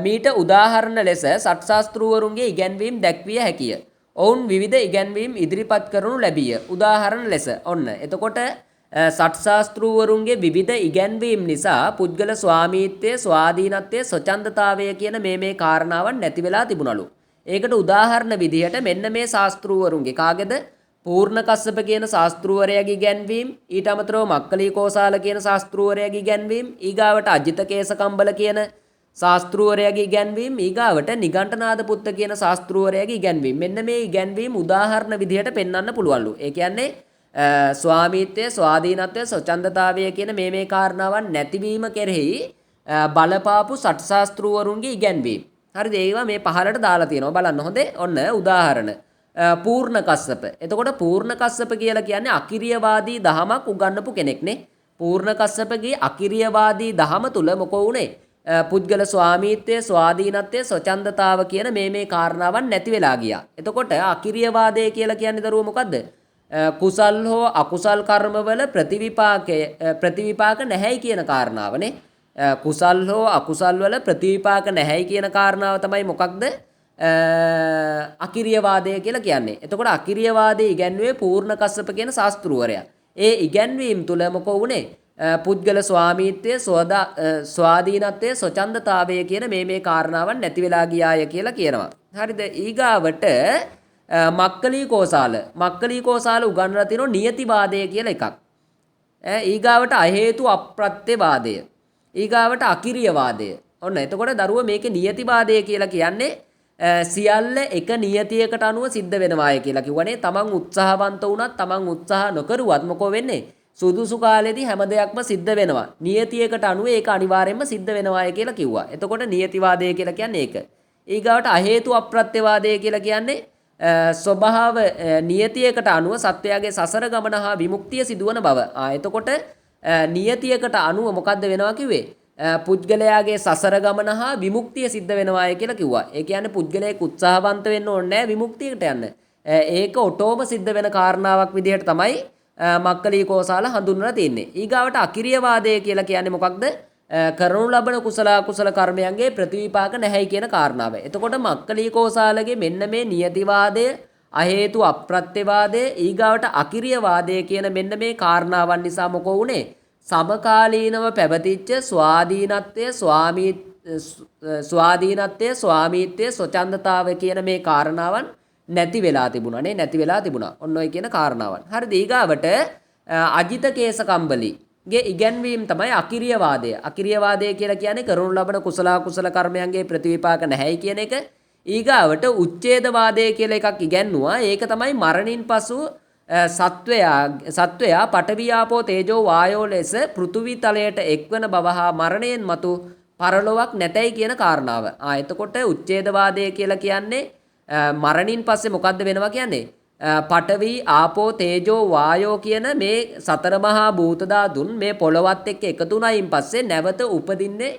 මීට උදාහරණ ලෙස සත්ශාස්ත්‍රූවරුන්ගේ ඉගැන්වීම් දැක්විය හැකිය. ඔවුන් විවිධ ඉගැන්වීම් ඉදිරිපත් කරනු ලැබිය. උදාහරණ ලෙස ඔන්න. එතකොට සත්ශාස්ත්‍රූවරුන්ගේ විවිධ ඉගැන්වීම් නිසා පුද්ගල ස්වාමීත්වය ස්වාධීනත්වය ස්වච්ඡන්දතාවය කියන මේ කාරණාවන් නැති වෙලා තිබුණලු. ඒකට උදාහරණ විදිහට මෙන්න මේ ශාස්ත්‍රූවරුන්ගේ කාගේද පූර්ණ කස්සප කියන ශාස්ත්‍රූවරයාගේ ඉගැන්වීම් ඊට අමතරව මක්කලී කෝසාල කියන ශාස්ත්‍රූවරයාගේ ඉගැන්වීම් ඊගාවට අජිත කේසකම්බල කියන ශාස්ත්‍රූවරයාගේ ඉගැන්වීම් ඊගාවට නිගණ්ඨනාද පුත්ත කියන ශාස්ත්‍රූවරයාගේ ඉගැන්වීම් මෙන්න මේ ඉගැන්වීම් උදාහරණ විදිහට පෙන්වන්න පුළුවන්ලු. ඒ කියන්නේ ස්වාමීත්වය ස්වාධීනත්වය ස්වච්ඡන්දතාවය කියන මේ කාරණාවන් නැතිවීම කෙරෙහි බලපාපු සත්ශාස්ත්‍රූවරුන්ගේ ඉගැන්වීම්. හරිද? ඒවා මේ පහලට දාලා තියෙනවා බලන්න හොඳේ. ඔන්න උදාහරණ පූර්ණ කස්සප. එතකොට පූර්ණ කස්සප කියලා කියන්නේ අකිරියවාදී දහමක් උගන්වපු කෙනෙක්නේ. පූර්ණ කස්සපගේ අකිරියවාදී දහම තුල මොකෝ උනේ? පුද්ගල ස්වාමීත්වය ස්වාධීනත්වය ස්වච්ඡන්දතාව කියන මේ කාරණාවන් නැති වෙලා ගියා. එතකොට අකිරියවාදය කියලා කියන්නේ දරුවෝ මොකද්ද? කුසල් හෝ අකුසල් කර්මවල ප්‍රතිවිපාක නැහැයි කියන කාරණාවනේ. කුසල් හෝ අකුසල් වල ප්‍රතිවිපාක නැහැයි කියන කාරණාව තමයි මොකක්ද? අකිරියවාදය කියලා කියන්නේ. එතකොට අකිරියවාදයේ ඉගැන්වුවේ පූර්ණ කස්සප කියන ශාස්ත්‍රූවරයා. ඒ ඉගැන්වීම් තුල මොකෝ උනේ? පුද්ගල ස්වාමීත්වය ස්වාධීනත්වය ස්වච්ඡන්දතාවය කියන මේ කාරණාවන් නැති වෙලා ගියාය කියලා කියනවා. හරිද? ඊගාවට මක්කලී කෝසාල උගන්වලා තියෙනවා නියතිවාදය කියලා එකක්. ඊගාවට අහේතු අප්‍රත්‍යවාදය. ඊගාවට අකිරියවාදය. ඔන්න එතකොට දරුව මේකේ නියතිවාදය කියලා කියන්නේ සියල්ල එක නියතියකට අනුව සිද්ධ වෙනවාය කියලා කිව්වනේ. තමන් උත්සාහවන්ත වුණත් තමන් උත්සාහ නොකරුවත් මොකෝ වෙන්නේ? සුදුසු කාලෙදී හැම දෙයක්ම සිද්ධ වෙනවා. නියතියකට අනුව ඒක අනිවාර්යයෙන්ම සිද්ධ වෙනවාය කියලා කිව්වා. එතකොට නියතිවාදය කියලා කියන්නේ ඒක. ඊගාවට අහේතු අප්‍රත්‍යවාදය කියලා කියන්නේ ස්වභාව නියතියකට අනුව සත්වයාගේ සසර ගමන හා විමුක්තිය සිදුවන බව. එතකොට නියතියකට අනුව මොකද්ද වෙනවා කිව්වේ? පුද්ගලයාගේ සසර ගමන හා විමුක්තිය සිද්ධ වෙනවාය කියලා කිව්වා. ඒ කියන්නේ පුද්ගලයෙක් උත්සාහවන්ත වෙන්න ඕනේ නැහැ විමුක්තියට යන්න. ඒක ඔටෝම සිද්ධ වෙන කාරණාවක් විදිහට තමයි මක්කලී කෝසාල හඳුන්වලා තින්නේ. ඊගාවට අකිරියවාදය කියලා කියන්නේ මොකක්ද? කරනු ලබන කුසල කර්මයන්ගේ ප්‍රතිවිපාක නැහැයි කියන කාරණාව. එතකොට මක්කලී කෝසාලගේ මෙන්න මේ නියතිවාදය, අහේතු අප්‍රත්‍යවාදය, ඊගාවට අකිරියවාදය කියන මෙන්න මේ කාරණාවන් නිසා මොකෝ උනේ? සමකාලීනව පැවතිච්ච ස්වාධීනත්වය ස්වාමීත්වය ස්වච්ඡන්දතාවය කියන මේ කාරණාවන් නැති වෙලා තිබුණා. ඔන්න ඔය කියන කාරණාවන්. හරිද? ඊගාවට අජිත කේසකම්බලිගේ ඉගැන්වීම් තමයි අකිරියවාදය. අකිරියවාදය කියලා කියන්නේ කරනු ලබන කුසල කර්මයන්ගේ ප්‍රතිවිපාක නැහැයි කියන එක. ඊගාවට උච්ඡේදවාදය කියලා එකක් ඉගැන්නුවා. ඒක තමයි මරණින් පසු සත්වයා පඨවි ආපෝ තේජෝ වායෝ ලෙස පෘථුවි තලයට එක්වන බව හා මරණයෙන් මතු පරලොවක් නැතයි කියන කාරණාව. එතකොට උච්ඡේදවාදය කියලා කියන්නේ මරණින් පස්සේ මොකද්ද වෙනවා කියන්නේ? පඨවි ආපෝ තේජෝ වායෝ කියන මේ සතර මහා භූත ධාතුන් මේ පොළවත් එක්ක එකතු වුණායින් පස්සේ නැවත උපදින්නේ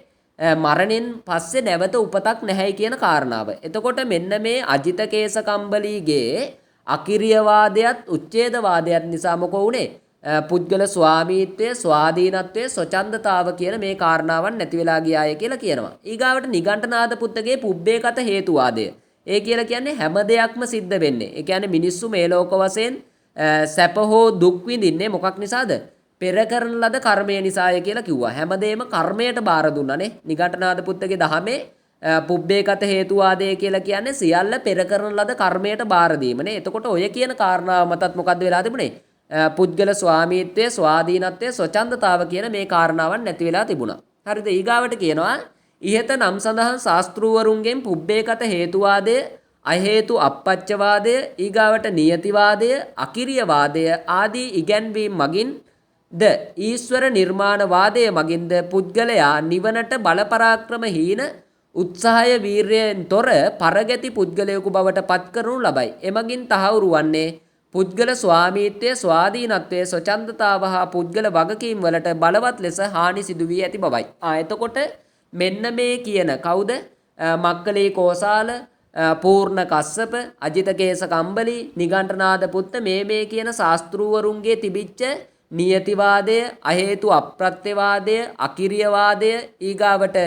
මරණයෙන් පස්සේ නැවත උපතක් නැහැයි කියන කාරණාව. එතකොට මෙන්න මේ අජිත කේසකම්බලීගේ අකිරියවාදයත් උච්ඡේදවාදයත් නිසා මොකෝ උනේ? පුද්ගල ස්වාමීත්වය ස්වාධීනත්වය ස්වච්ඡන්දතාව කියන මේ කාරණාවන් නැති වෙලා ගියාය කියලා කියනවා. ඊගාවට නිගණ්ඨනාද පුත්තගේ පුබ්බේකත හේතුවාදය. ඒ කියලා කියන්නේ හැම දෙයක්ම සිද්ධ වෙන්නේ. ඒ කියන්නේ මිනිස්සු මේ ලෝක වශයෙන් සැප හෝ දුක් විඳින්නේ මොකක් නිසාද? පෙර කරන ලද කර්මය නිසාය කියලා කිව්වා. හැමදේම කර්මයට බාර දුන්නානේ. නිගණ්ඨනාද පුත්තගේ දහමේ පුබ්බේකත හේතුවාදය කියලා කියන්නේ සියල්ල පෙර කරන ලද කර්මයට බාර දීමනේ. එතකොට ඔය කියන කාරණාව මතත් මොකද්ද වෙලා තිබුණේ? පුද්ගල ස්වාමීත්වයේ ස්වාධීනත්වයේ ස්වච්ඡන්දතාව කියන මේ කාරණාවන් නැති වෙලා තිබුණා. හරිද? ඊගාවට කියනවා ඉහත නම් සඳහන් ශාස්ත්‍රූවරුන්ගෙන් පුබ්බේකත හේතුවාදය, අහේතු අප්පච්චවාදය, ඊගාවට නියතිවාදය, අකිරියවාදය ආදී ඉගැන්වීම් මගින් ද ඊශ්වර නිර්මාණවාදය මගින්ද පුද්ගලයා නිවනට බලපරාක්‍රම හීන උත්සාහය වීර්යයෙන් තොර පරගැති පුද්ගලයෙකු බවට පත් කරනු ලබයි. එමගින් තහවුරු වන්නේ පුද්ගල ස්වාමීත්වය, ස්වාධීනත්වය, ස්වච්ඡන්දතාව හා පුද්ගල වගකීම් වලට බලවත් ලෙස හානි සිදු වී ඇති බවයි. එතකොට මෙන්න මේ කියන කවුද? මක්කලී කෝසාල, පූර්ණ කස්සප, අජිතකේස කම්බලි, නිගණ්ඨනාද පුත්ත මේ කියන ශාස්ත්‍රූවරුන්ගේ තිබිච්ච නියතිවාදය, අහේතු අප්‍රත්‍යවාදය, අකිරියවාදය, ඊගාවට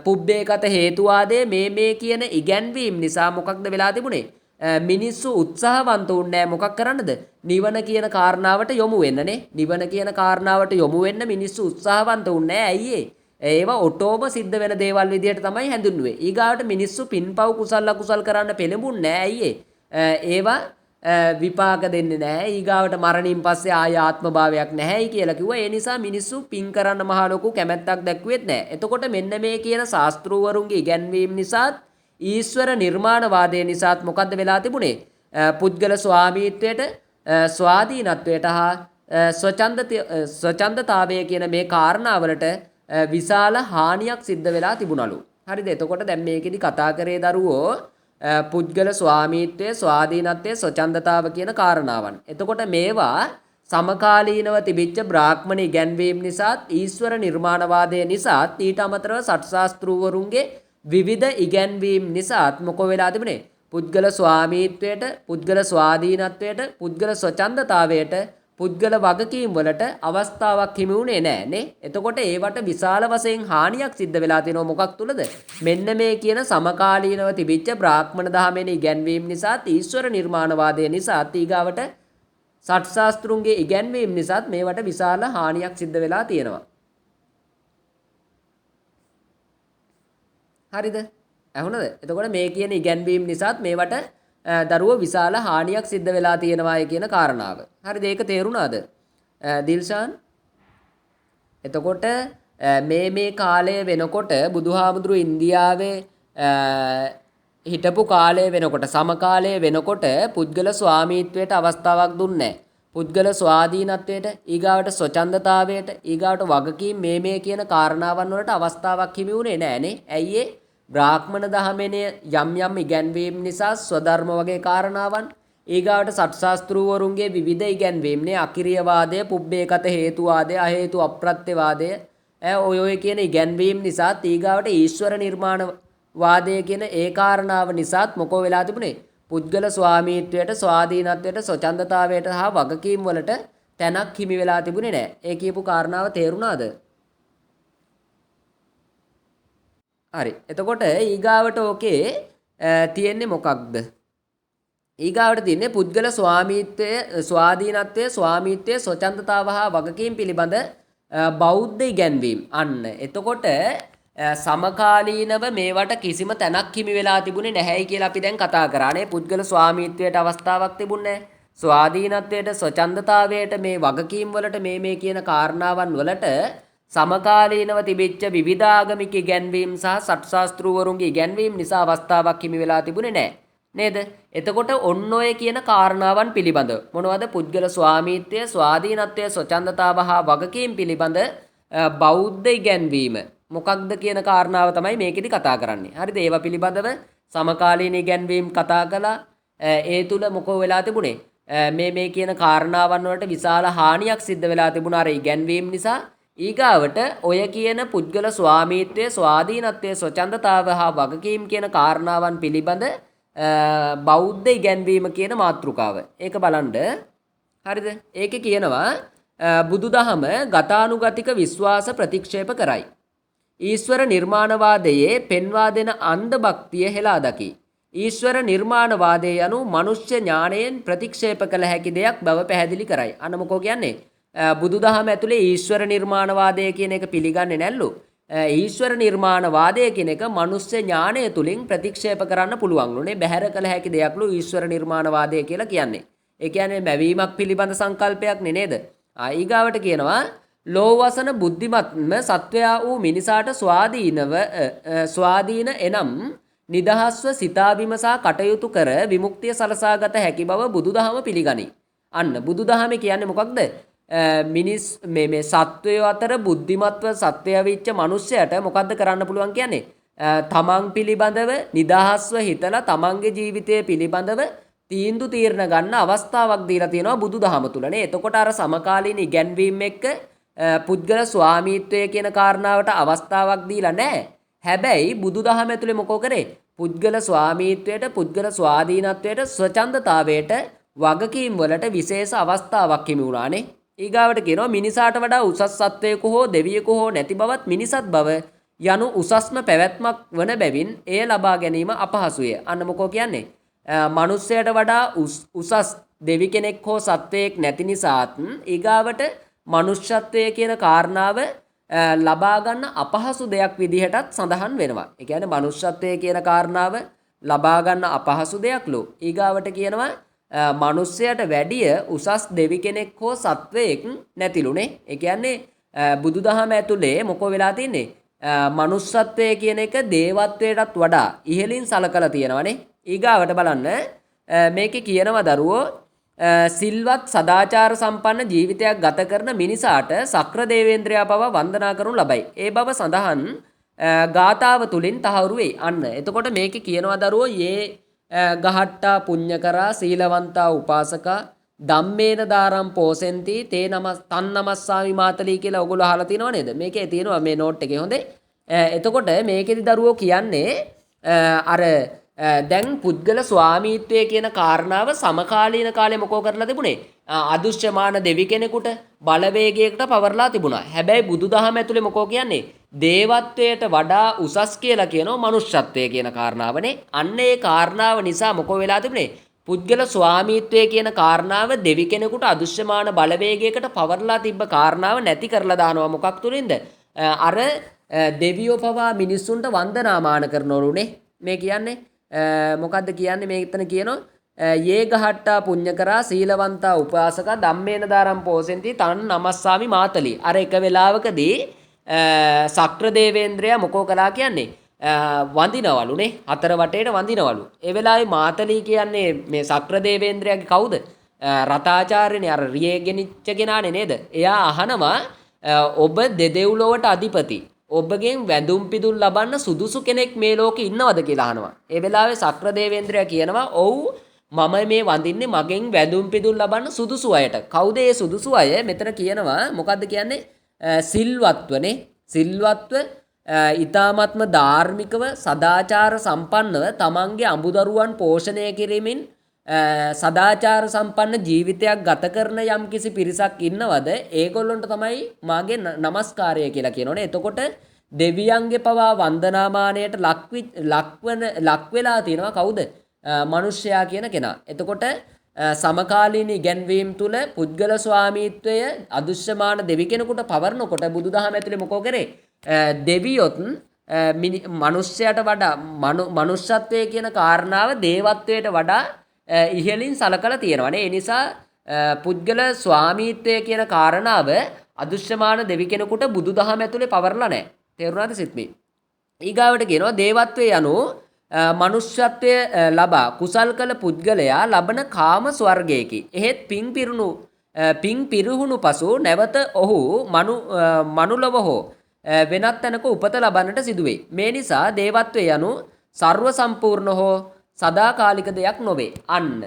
පුබ්බේකත හේතුවාදය මේ කියන ඉගැන්වීම් නිසා මොකක්ද වෙලා තිබුණේ? මිනිස්සු උත්සාහවන්ත වුණේ මොකක් කරන්නද? නිවන කියන කාරණාවට යොමු වෙන්නනේ. නිවන කියන කාරණාවට යොමු වෙන්න මිනිස්සු උත්සාහවන්ත වුණේ ඇයි ඒවා ඔටෝම සිද්ධ වෙන දේවල් විදිහට තමයි හැඳින්වුවේ. ඊගාවට මිනිස්සු පින්පව් කුසල් අකුසල් කරන්න පෙළඹුන්නේ ඇයි ඒවා විපාක දෙන්නේ නැහැ. ඊගාවට මරණින් පස්සේ ආය ආත්මභාවයක් නැහැයි කියලා කිව්වා. ඒ නිසා මිනිස්සු පින් කරන්න මහ ලොකු කැමැත්තක් දැක්ුවෙත් නැහැ. එතකොට මෙන්න මේ කියන ශාස්ත්‍රූවරුන්ගේ ඉගැන්වීම් නිසාත් ඊශ්වර නිර්මාණවාදය නිසාත් මොකද්ද වෙලා තිබුණේ? පුද්ගල ස්වාමීත්වයට, ස්වාධීනත්වයට හා ස්වච්ඡන්දතාවය කියන මේ කාරණාවලට විශාල හානියක් සිද්ධ වෙලා තිබුණලු. හරිද? එතකොට දැන් මේකෙදි කතා කරේ දරුවෝ පුද්ගල ස්වාමීත්වය, ස්වාධීනත්වය, ස්වච්ඡන්දතාව කියන කාරණාවන්. එතකොට මේවා සමකාලීනව තිබිච්ච බ්‍රාහ්මණ ඉගැන්වීම් නිසාත් ඊශ්වර නිර්මාණවාදය නිසාත් ඊට අමතරව සත්‍ශාස්ත්‍රූවරුන්ගේ විවිධ ඉගැන්වීම් නිසාත් මොකෝ වෙලා තිබුණේ? පුද්ගල ස්වාමීත්වයට, පුද්ගල ස්වාධීනත්වයට, පුද්ගල ස්වච්ඡන්දතාවයට, පුද්ගල වගකීම් වලට අවස්ථාවක් හිමි වුණේ නැහැ නේ. එතකොට ඒවට විශාල වශයෙන් හානියක් සිද්ධ වෙලා තිනව මොකක් තුලද? මෙන්න මේ කියන සමකාලීනව තිබිච්ච බ්‍රාහ්මණ දහමේ ඉගැන්වීම් නිසා, ඊශ්වර නිර්මාණවාදය නිසා, ඊගාවට සත්‍ශාස්ත්‍රුන්ගේ ඉගැන්වීම් නිසා මේවට විශාල හානියක් සිද්ධ වෙලා තියෙනවා. හරිද? ඇහුණද? එතකොට මේ කියන ඉගැන්වීම් නිසාත් මේවට දරුවෝ විශාල හානියක් සිද්ධ වෙලා තියෙනවායි කියන කාරණාව. හරිද? ඒක තේරුණාද? දිල්ෂාන්? එතකොට මේ කාලය වෙනකොට බුදුහාමුදුරු ඉන්දියාවේ හිටපු කාලය වෙනකොට, සමකාලය වෙනකොට පුද්ගල ස්වාමීත්වයට අවස්ථාවක් දුන්නේ නැහැ. පුද්ගල ස්වාධීනත්වයට, ඊගාවට ස්වච්ඡන්දතාවයට, ඊගාවට වගකීම් මේ කියන කාරණාවන් වලට අවස්ථාවක් හිමි වුණේ නැහනේ. ඇයි ඒ? බ්‍රාහ්මණ දහමේ යම් ඉගැන්වීම් නිසා ස්වධර්ම වගේ කාරණාවන්, ඊගාවට සත්‍ශාස්ත්‍රූවරුන්ගේ විවිධ ඉගැන්වීම්නේ අකිරියවාදය, පුබ්බේකත හේතුවාදය, අහේතු අප්‍රත්‍යවාදය, ඔය කියන ඉගැන්වීම් නිසා ඊගාවට ඊශ්වර නිර්මාණවාදය කියන ඒ කාරණාව නිසාත් මොකෝ වෙලා තිබුණේ? පුද්ගල ස්වාමීත්වයට, ස්වාධීනත්වයට, ස්වච්ඡන්දතාවයට හා වගකීම් වලට තැනක් හිමි වෙලා තිබුණේ නැහැ. ඒ කියපු කාරණාව තේරුණාද? හරි. එතකොට ඊගාවට ඕකේ තියෙන්නේ මොකක්ද? ඊගාවට තියෙන්නේ පුද්ගල ස්වාමීත්වය, ස්වාධීනත්වය, ස්වාමීත්වය, ස්වච්ඡන්දතාව හා වගකීම් පිළිබඳ බෞද්ධ ඉගැන්වීම්. අන්න. එතකොට සමකාලීනව මේවට කිසිම තැනක් හිමි වෙලා තිබුණේ නැහැයි කියලා අපි දැන් කතා කරානේ. පුද්ගල ස්වාමීත්වයට අවස්ථාවක් තිබුණේ නැහැ. ස්වාධීනත්වයට, ස්වච්ඡන්දතාවයට, මේ වගකීම් වලට මේ කියන කාරණාවන් වලට සමකාලීනව තිබිච්ච විවිධාගමික ඉගැන්වීම් සහ සත්‍ශාස්ත්‍රූවරුන්ගේ ඉගැන්වීම් නිසා අවස්ථාවක් හිමි වෙලා තිබුණේ නැහැ නේද? එතකොට ඔන්න ඔය කියන කාරණාවන් පිළිබඳ මොනවද? පුද්ගල ස්වාමීත්වය, ස්වාධීනත්වය, ස්වච්ඡන්දතාව හා වගකීම් පිළිබඳ බෞද්ධ ඉගැන්වීම මොකක්ද කියන කාරණාව තමයි මේකෙදි කතා කරන්නේ. හරිද? ඒවා පිළිබඳව සමකාලීන ඉගැන්වීම් කතා කළා. ඒ තුල මොකෝ වෙලා තිබුණේ? මේ කියන කාරණාවන් වලට විශාල හානියක් සිද්ධ වෙලා තිබුණා අර ඉගැන්වීම් නිසා. ඊගාවට ඔය කියන පුද්ගල ස්වාමීත්වය, ස්වාධීනත්වය, ස්වච්ඡන්දතාව හා වගකීම් කියන කාරණාවන් පිළිබඳ බෞද්ධ ඉගැන්වීම කියන මාතෘකාව. ඒක බලන්න. හරිද? ඒකේ කියනවා බුදුදහම ගතානුගතික විශ්වාස ප්‍රතික්ෂේප කරයි. ඊශ්වර නිර්මාණවාදයේ පෙන්වා දෙන අන්ධ භක්තිය හෙලා දකි. ඊශ්වර නිර්මාණවාදය යනු මනුෂ්‍ය ඥාණයෙන් ප්‍රතික්ෂේප කළ හැකි දෙයක් බව පැහැදිලි කරයි. අන්න මොකෝ කියන්නේ? බුදුදහම ඇතුලේ ඊශ්වර නිර්මාණවාදය කියන එක පිළිගන්නේ නැල්ලු. ඊශ්වර නිර්මාණවාදය කියන එක මනුස්ස ඥානය තුලින් ප්‍රතික්ෂේප කරන්න පුළුවන් උනේ බැහැර කළ හැකි දෙයක්ලු ඊශ්වර නිර්මාණවාදය කියලා කියන්නේ. ඒ කියන්නේ මැවීමක් පිළිබඳ සංකල්පයක් නේද? ඊගාවට කියනවා ලෝවසන බුද්ධිමත්ම සත්වයා වූ මිනිසාට ස්වාධීන එනම් නිදහස්ව සිතා විමසා කටයුතු කර විමුක්තිය සලසාගත හැකි බව බුදුදහම පිළිගනී. අන්න බුදුදහමේ කියන්නේ මොකක්ද? මිනිස් මේ සත්වයෝ අතර බුද්ධිමත්ව සත්වය වෙච්ච මිනිස්සයාට මොකද්ද කරන්න පුළුවන් කියන්නේ? තමන් පිළිබඳව නිදහස්ව හිතලා තමන්ගේ ජීවිතය පිළිබඳව තීරණ ගන්න අවස්ථාවක් දීලා තියෙනවා බුදුදහම තුලනේ. එතකොට අර සමකාලීන ඉගැන්වීම් එක්ක පුද්ගල ස්වාමීත්වය කියන කාරණාවට අවස්ථාවක් දීලා නැහැ. හැබැයි බුදුදහම ඇතුලේ මොකෝ කරේ? පුද්ගල ස්වාමීත්වයට, පුද්ගල ස්වාධීනත්වයට, ස්වච්ඡන්දතාවයට, වගකීම් වලට විශේෂ අවස්ථාවක් හිමි වුණානේ. ඊගාවට කියනවා මිනිසාට වඩා උසස් සත්වයෙකු හෝ දෙවියෙකු හෝ නැති බවත් මිනිසත් බව යනු උසස්ම පැවැත්මක් වන බැවින් එය ලබා ගැනීම අපහසුය. අන්න මොකෝ කියන්නේ? මනුස්සයට වඩා උසස් දෙවි කෙනෙක් හෝ සත්වයෙක් නැති නිසාත් ඊගාවට මනුෂ්‍යත්වය කියන කාරණාව ලබා ගන්න අපහසු දෙයක් විදිහටත් සඳහන් වෙනවා. ඒ කියන්නේ මනුෂ්‍යත්වය කියන කාරණාව ලබා ගන්න අපහසු දෙයක්ලු. ඊගාවට කියනවා මනුස්සයට වැඩිය උසස් දෙවි කෙනෙක් හෝ සත්වයෙක් නැතිලුනේ. ඒ කියන්නේ බුදුදහම ඇතුලේ මොකෝ වෙලා තින්නේ? මනුස්සත්වය කියන එක දේවත්වයටත් වඩා ඉහළින් සලකලා තියෙනවානේ. ඊගාවට බලන්න මේකේ කියනවා දරුවෝ සිල්වත් සදාචාර සම්පන්න ජීවිතයක් ගත කරන මිනිසාට සක්‍ර දේවේන්ද්‍රයා පවා වන්දනා කරනු ලබයි. ඒ බව සඳහන් ගාථාව තුලින් තහවුරු වෙයි. අන්න එතකොට මේකේ කියනවා දරුවෝ යේ ගහට්ටා පුඤ්ඤකරා සීලවන්තා උපාසකා ධම්මේන දාරම් පෝසෙන්ති තේ නමස් තන් නමස්සාමි මාතලී කියලා ඔයගොල්ලෝ අහලා තියෙනව නේද? මේකේ තියෙනවා මේ නෝට් එකේ හොඳේ. එතකොට මේකෙදි දරුවෝ කියන්නේ අර දැන් පුද්ගල ස්වාමීත්වය කියන කාරණාව සමකාලීන කාලේ මොකෝ කරලා තිබුණේ? අදුෂ්‍යමාන දෙවි කෙනෙකුට බලවේගයකට පවර්ලා තිබුණා. හැබැයි බුදුදහම ඇතුලේ මොකෝ කියන්නේ? දේවත්වයට වඩා උසස් කියලා කියනවා මනුෂ්‍යත්වය කියන කාරණාවනේ. අන්න ඒ කාරණාව නිසා මොකෝ වෙලා තිබුණේ? පුද්ගල ස්වාමීත්වය කියන කාරණාව දෙවි කෙනෙකුට අදුෂ්‍යමාන බලවේගයකට පවර්ලා තිබ්බ කාරණාව නැති කරලා දානවා මොකක් තුලින්ද? අර දෙවියෝ පවා මිනිස්සුන්ට වන්දනාමාන කරනවලුනේ. මේ කියන්නේ මොකද්ද කියන්නේ? මේ එතන කියනවා යේ ගහට්ටා පුඤ්ඤකරා සීලවන්තා උපාසක ධම්මේන දාරම් පෝසෙන්ති තන් නමස්සාමි මාතලි. අර එක වෙලාවකදී සක්‍ර දේවේන්ද්‍රයා මොකෝ කළා කියන්නේ? වඳිනවලුනේ. හතර වටේට වඳිනවලු. ඒ වෙලාවේ මාතලි කියන්නේ මේ සක්‍ර දේවේන්ද්‍රයාගේ කවුද? රතාචාර්යනේ අර රියේ ගෙනිච්ච කෙනානේ නේද? එයා අහනවා ඔබ දෙදෙව්ලොවට අධිපති. ඔබගෙන් වැඳුම් පිදුම් ලබන්න සුදුසු කෙනෙක් මේ ලෝකේ ඉන්නවද කියලා අහනවා. ඒ වෙලාවේ සක්‍ර දේවේන්ද්‍රයා කියනවා ඔව් මම මේ වඳින්නේ මගෙන් වැඳුම් පිදුම් ලබන්න සුදුසු අයට. කවුද ඒ සුදුසු අය? මෙතන කියනවා මොකද්ද කියන්නේ? සිල්වත්වනේ. සිල්වත්ව ඊ타ත්ම ධාර්මිකව සදාචාර සම්පන්නව තමන්ගේ අඹදරුවන් පෝෂණය කිරීමෙන් සදාචාර සම්පන්න ජීවිතයක් ගත කරන යම් කිසි පිරිසක් ඉන්නවද ඒගොල්ලන්ට තමයි මාගේ নমස්කාරය කියලා කියනෝනේ. එතකොට දෙවියන්ගේ පවා වන්දනාමානයට ලක් වෙලා තියෙනවා කවුද? මිනිස්සයා කියන කෙනා. එතකොට සමකාලීන ඉගැන්වීම් තුල පුද්ගල ස්වාමීත්වය අදුෂ්‍යමාන දෙවි කෙනෙකුට පවරනකොට බුදුදහම ඇතුලේ මොකෝ කරේ? දෙවියොත් මිනිස්සයාට වඩා මනුෂ්‍යත්වය කියන කාරණාව දේවත්වයට වඩා ඉහළින් සලකලා තියෙනවානේ. ඒ නිසා පුද්ගල ස්වාමීත්වය කියන කාරණාව අදුෂ්‍යමාන දෙවි කෙනෙකුට බුදුදහම ඇතුලේ පවරලා නැහැ. තේරුණාද සිත්මි? ඊගාවට කියනවා දේවත්වයේ යනු මනුෂ්‍යත්වය ලබා කුසල් කළ පුද්ගලයා ලබන කාම ස්වර්ගයකි. එහෙත් පින් පිරුහුණු පසු නැවත ඔහු මනුලව හෝ වෙනත් තැනක උපත ලබන්නට සිදුවේ. මේ නිසා දේවත්වය යනු සර්ව සම්පූර්ණ හෝ සදාකාලික දෙයක් නොවේ. අන්න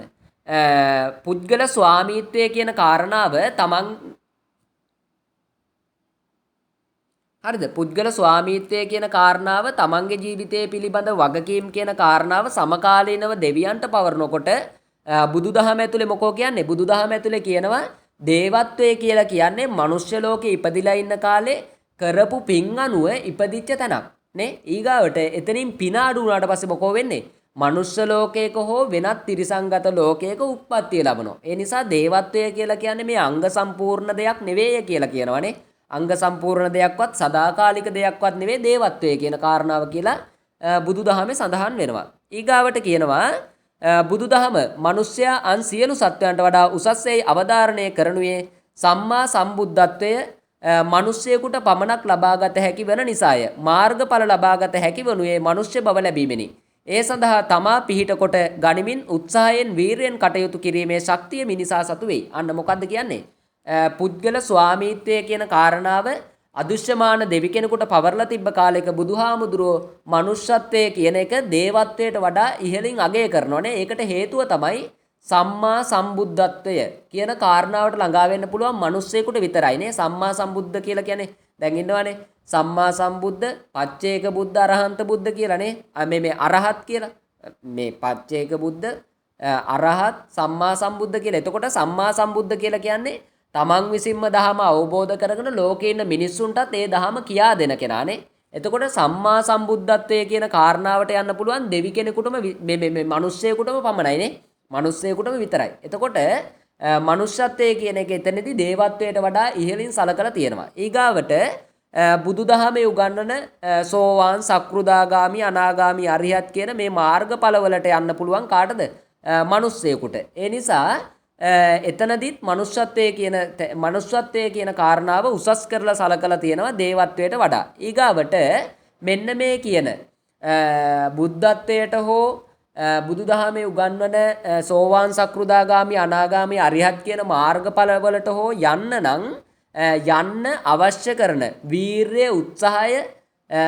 පුද්ගල ස්වාමීත්වය කියන කාරණාව තමන් හරිද? පුද්ගල ස්වාමීත්වය කියන කාරණාව තමන්ගේ ජීවිතය පිළිබඳ වගකීම් කියන කාරණාව සමකාලීනව දෙවියන්ට පවරනකොට බුදුදහම ඇතුලේ මොකෝ කියන්නේ? බුදුදහම ඇතුලේ කියනවා දේවත්වය කියලා කියන්නේ මනුෂ්‍ය ලෝකේ ඉපදිලා ඉන්න කාලේ කරපු පින් අනුව ඉපදිච්ච තැනක් නේ. ඊගාවට එතනින් පින අඩු වුණාට පස්සේ මොකෝ වෙන්නේ? මනුෂ්‍ය ලෝකයක හෝ වෙනත් තිරිසංගත ලෝකයක උප්පත්තිය ලබනවා. ඒ නිසා දේවත්වය කියලා කියන්නේ මේ අංග සම්පූර්ණ දෙයක් නෙවෙයි කියලා කියනවානේ. අංග සම්පූර්ණ දෙයක්වත් සදාකාලික දෙයක්වත් නෙවෙයි දේවත්වය කියන කාරණාව කියලා බුදුදහමේ සඳහන් වෙනවා. ඊගාවට කියනවා බුදුදහම මිනිස්යා අන් සියලු සත්වයන්ට වඩා උසස්සේ අවධාරණය කරනුයේ සම්මා සම්බුද්ධත්වය මිනිස්සෙකුට පමණක් ලබාගත හැකි වන නිසාය. මාර්ගඵල ලබාගත හැකි වනුයේ මිනිස්්‍ය බව ලැබීමෙනි. ඒ සඳහා තමා පිහිට කොට ගනිමින් උත්සාහයෙන් වීරයෙන් කටයුතු කිරීමේ ශක්තිය මිනිසා සතු වෙයි. අන්න මොකද්ද කියන්නේ? පුද්ගල ස්වාමීත්වය කියන කාරණාව අදුෂ්‍යමාන දෙවි කෙනෙකුට පවර්ලා තිබ්බ කාලයක බුදුහාමුදුරුවෝ මනුෂ්‍යත්වයේ කියන එක දේවත්වයට වඩා ඉහළින් අගය කරනවානේ. ඒකට හේතුව තමයි සම්මා සම්බුද්ධත්වය කියන කාරණාවට ළඟා වෙන්න පුළුවන් මිනිස්සෙකුට විතරයි නේ. සම්මා සම්බුද්ධ කියලා කියන්නේ දැන් ඉන්නවනේ සම්මා සම්බුද්ධ, පච්චේක බුද්ධ, අරහන්ත බුද්ධ කියලානේ. මේ අරහත් කියලා. මේ පච්චේක බුද්ධ, අරහත්, සම්මා සම්බුද්ධ කියලා. එතකොට සම්මා සම්බුද්ධ කියලා කියන්නේ තමන් විසින්ම දහම අවබෝධ කරගෙන ලෝකේ ඉන්න මිනිස්සුන්ටත් ඒ දහම කියා දෙන කෙනානේ. එතකොට සම්මා සම්බුද්ධත්වයේ කියන කාරණාවට යන්න පුළුවන් දෙවි කෙනෙකුටම මේ මිනිස්සෙකුටම පමණයිනේ. මිනිස්සෙකුටම විතරයි. එතකොට මනුෂ්‍යත්වයේ කියන එක එතනදී දේවත්වයට වඩා ඉහළින් සලකලා තියෙනවා. ඊගාවට බුදුදහමේ උගන්වන සෝවාන්, සක්‍රුදාගාමි, අනාගාමි, අරිහත් කියන මේ මාර්ගඵලවලට යන්න පුළුවන් කාටද? මිනිස්සෙකුට. ඒ නිසා එතනදිත් මනුෂ්‍යත්වයේ කියන කාරණාව උසස් කරලා සලකලා තියෙනවා දේවත්වයට වඩා. ඊගාවට මෙන්න මේ කියන බුද්ධත්වයට හෝ බුදුදහමේ උගන්වන සෝවාන්, සක්‍රුදාගාමි, අනාගාමි, අරිහත් කියන මාර්ගඵලවලට හෝ යන්න අවශ්‍ය කරන වීරිය, උත්සාහය,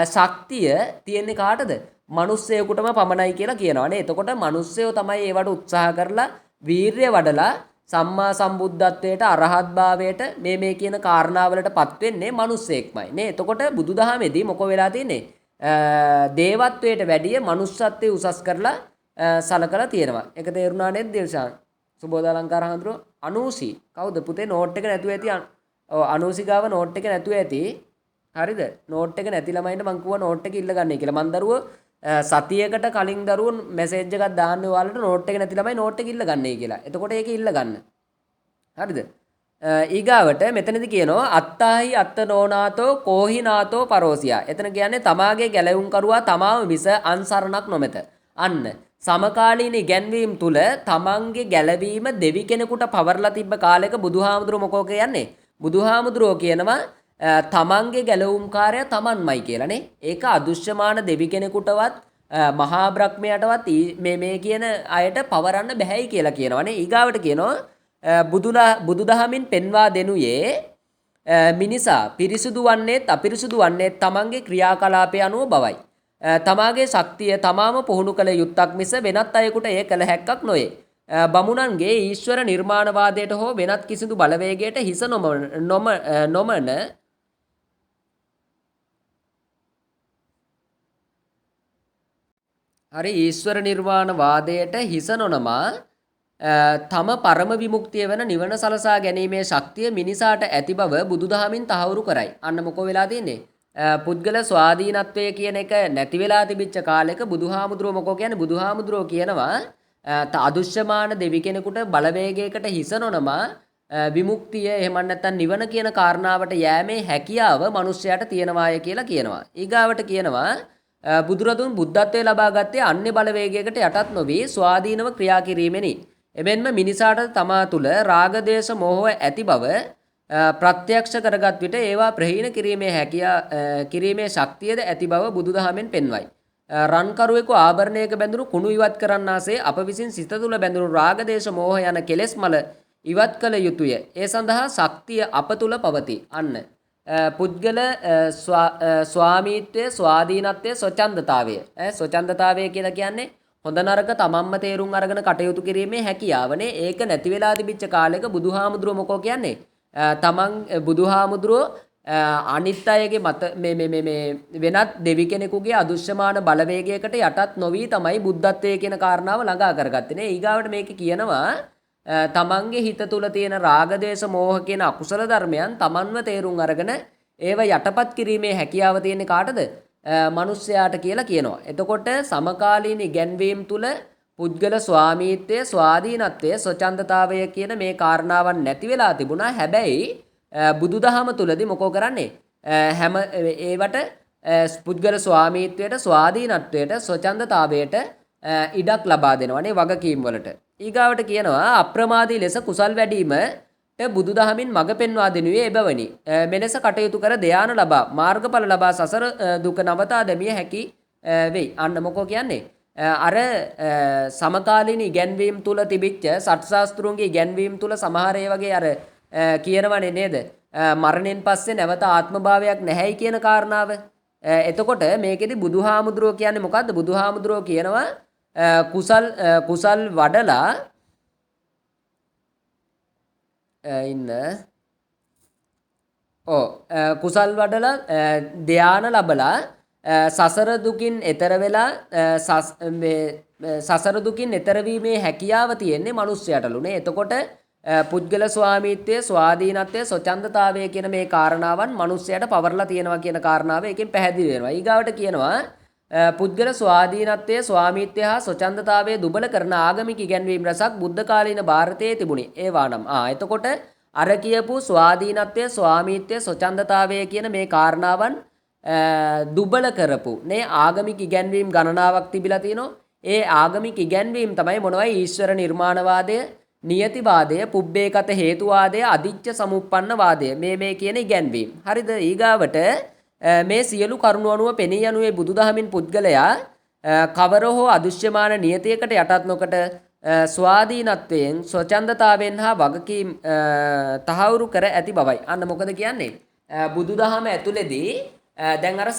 ශක්තිය තියෙන්නේ කාටද? මිනිස්සෙකුටම පමණයි කියලා කියනවානේ. එතකොට මිනිස්සයෝ තමයි ඒවට උත්සාහ කරලා වීරිය වඩලා සම්මා සම්බුද්ධත්වයට, අරහත් භාවයට මේ කියන කාරණාවලටපත් වෙන්නේ මිනිස්සෙක්මයි නේ. එතකොට බුදුදහමේදී මොකෝ වෙලා තියෙන්නේ? දේවත්වයට වැඩිය මනුෂ්‍යත්වයේ උසස් කරලා සලකලා තියෙනවා. ඒක තේරුණා නේද දිල්ෂාන්? සුබෝධාලංකාර හඳුරෝ අනූසි. කවුද පුතේ නෝට් එක නැතුව ඇති? ඔව් අනූසි ගාව නෝට් එක නැතුව ඇති. හරිද? නෝට් එක නැති ළමයින්ට මං කිව්වා නෝට් එක ඉල්ල ගන්නයි කියලා. මං දරුවෝ සතියකට කලින් දරුවෝ මැසේජ් එකක් දාන්න ඔයාලට නෝට් එක නැති ළමයි නෝට් එක ඉල්ල ගන්නයි කියලා. එතකොට ඒක ඉල්ල ගන්න. හරිද? ඊගාවට මෙතනදී කියනවා අත්තාහි අත්ත නෝනාතෝ කෝහිනාතෝ පරෝසියා. එතන කියන්නේ තමාගේ ගැලවුම් කරුවා තමාම මිස අන්සරණක් නොමෙත. අන්න සමකාලීන ඉගැන්වීම් තුල තමන්ගේ ගැලවීම දෙවි කෙනෙකුට පවර්ලා තිබ්බ කාලයක බුදුහාමුදුරුවෝ මොකෝ කියන්නේ? බුදුහාමුදුරුවෝ කියනවා තමන්ගේ ගැලවුම්කාරය තමන්මයි කියලානේ. ඒක අදුෂ්‍යමාන දෙවි කෙනෙකුටවත් මහා බ්‍රහ්මයටවත් මේ කියන අයට පවරන්න බැහැයි කියලා කියනවානේ. ඊගාවට කියනවා බුදුදහමින් පෙන්වා දෙනුයේ මිනිසා පිරිසුදු වන්නේත් අපිරිසුදු වන්නේත් තමන්ගේ ක්‍රියාකලාපය අනුව බවයි. තමාගේ ශක්තිය තමාම පුහුණු කළ යුත්තක් මිස වෙනත් අයෙකුට එය කළ හැක්කක් නොවේ. බමුණන්ගේ ඊශ්වර නිර්මාණවාදයට හෝ වෙනත් කිසිදු බලවේගයට හිස නොමන හරි ඊශ්වර නිර්වාණවාදයට හිස නොනමා තම පරම විමුක්තිය වන නිවන සලසා ගැනීමේ ශක්තිය මිනිසාට ඇති බව බුදුදහමින් තහවුරු කරයි. අන්න මොකෝ වෙලා තින්නේ? පුද්ගල ස්වාධීනත්වය කියන එක නැති වෙලා තිබිච්ච කාලෙක බුදුහාමුදුරුවෝ මොකෝ කියන්නේ? බුදුහාමුදුරුවෝ කියනවා අදුෂ්‍යමාන දෙවි කෙනෙකුට බලවේගයකට හිස නොනමා විමුක්තිය එහෙම නැත්නම් නිවන කියන කාරණාවට යෑමේ හැකියාව මිනිස්යාට තියෙනවාය කියලා කියනවා. ඊගාවට කියනවා බුදුරදුන් බුද්ධත්වයේ ලබා ගත්තේ අන්‍ය බලවේගයකට යටත් නොවි ස්වාධීනව ක්‍රියා කිරීමෙනි. එමෙන්ම මිනිසාට තමා තුළ රාග දේශ මොහ ඇති බව ප්‍රත්‍යක්ෂ කරගත් විට ඒවා ප්‍රහීන කිරීමේ ශක්තියද ඇති බව බුදුදහමෙන් පෙන්වයි. රන්කරුවෙකු ආභරණයක බැඳුණු කුණු ඉවත් කරන්නාසේ අප විසින් සිත තුළ බැඳුණු රාග දේශ මොහ යන කෙලෙස් මල ඉවත් කළ යුතුය. ඒ සඳහා ශක්තිය අප තුළ පවතී. අන්න පුද්ගල ස්වාමීත්වය, ස්වාධීනත්වය, ස්වච්ඡන්දතාවය. ස්වච්ඡන්දතාවය කියලා කියන්නේ හොඳ නරක තමන්ම තේරුම් අරගෙන කටයුතු කිරීමේ හැකියාවනේ. ඒක නැති වෙලා තිබිච්ච කාලෙක බුදුහාමුදුරුවෝ මොකෝ කියන්නේ? බුදුහාමුදුරුවෝ අනිත් අයගේ මත මේ වෙනත් දෙවි කෙනෙකුගේ අදුෂ්‍යමාන බලවේගයකට යටත් නොවි තමයි බුද්ධත්වයේ කියන කාරණාව ළඟා කරගත්තේ නේ. ඊගාවට මේක කියනවා තමන්ගේ හිත තුළ තියෙන රාග දේශ මොහ කියන අකුසල ධර්මයන් තමන්ව තේරුම් අරගෙන ඒව යටපත් කිරීමේ හැකියාව තියෙන්නේ කාටද? මිනිස්යාට කියලා කියනවා. එතකොට සමකාලීන ඉගැන්වීම් තුළ පුද්ගල ස්වාමීත්වය, ස්වාධීනත්වය, ස්වච්ඡන්දතාවය කියන මේ කාරණාවන් නැති වෙලා තිබුණා. හැබැයි බුදුදහම තුලදී මොකෝ කරන්නේ හැම ඒවට පුද්ගල ස්වාමීත්වයට ස්වාධීනත්වයට ස්වච්ඡන්දතාවයට ඉඩක් ලබා දෙනවානේ වගකීම් වලට. ඊගාවට කියනවා අප්‍රමාදී ලෙස කුසල් වැඩිමට බුදුදහමින් මඟ පෙන්වා දෙනුයේ එබැවිනි. මෙලෙස කටයුතු කර ධානය ලබා මාර්ගඵල ලබා සසර දුක නවතා දැමිය හැකි වෙයි. අන්න මොකෝ කියන්නේ අර සමකාලීන ඉගැන්වීම් තුල තිබිච්ච සත්‍ශාස්ත්‍රුන්ගේ ඉගැන්වීම් තුල සමහර ඒ වගේ අර කියනවනේ නේද මරණයෙන් පස්සේ නැවත ආත්මභාවයක් නැහැයි කියන කාරණාව. එතකොට මේකෙදි බුදුහාමුදුරුවෝ කියන්නේ මොකද්ද? බුදුහාමුදුරුවෝ කියනවා කුසල් වඩලා ඉන්න කුසල් වඩලා ධානය ලැබලා සසර දුකින් එතර වෙලා සසර දුකින් එතර වීමේ හැකියාව තියෙන්නේ මිනිස්සයාටලුනේ. එතකොට පුද්ගල ස්වාමීත්වය ස්වාධීනත්වය ස්වච්ඡන්දතාවය කියන මේ කාරණාවන් මිනිස්සයාට පවර්ලා තියෙනවා කියන කාරණාව එකෙන් පැහැදිලි වෙනවා. ඊගාවට කියනවා පුද්ගල ස්වාධීනත්වය ස්වාමීත්වය හා ස්වච්ඡන්දතාවය දුබල කරන ආගමික ඉගැන්වීම් රසක් බුද්ධ කාලීන ಭಾರತයේ තිබුණේ. ඒවා නම් එතකොට අර කියපු ස්වාධීනත්වය ස්වාමීත්වය ස්වච්ඡන්දතාවය කියන මේ කාරණාවන් දුබල කරපු නේ ආගමික ඉගැන්වීම් ගණනාවක් තිබිලා තිනවා. ඒ ආගමික ඉගැන්වීම් තමයි මොනවයි ඊශ්වර නිර්මාණවාදය, නියතිවාදය, පුබ්බේකත හේතුවාදය, අදිච්ච සමුප්පන්න වාදය. මේ කියන ඉගැන්වීම්. හරිද? ඊගාවට මේ සියලු කරුණු අනුව පෙනී යනුවේ බුදුදහමින් පුද්ගලයා කවර හෝ අදෘශ්‍යමාන නියතියකට යටත් නොකොට ස්වාධීනත්වයෙන් ස්වච්ඡන්දතාවයෙන් හා වගකීම් තහවුරු කර ඇති බවයි. අන්න මොකද කියන්නේ? බුදුදහම ඇතුළේදී දැන් අර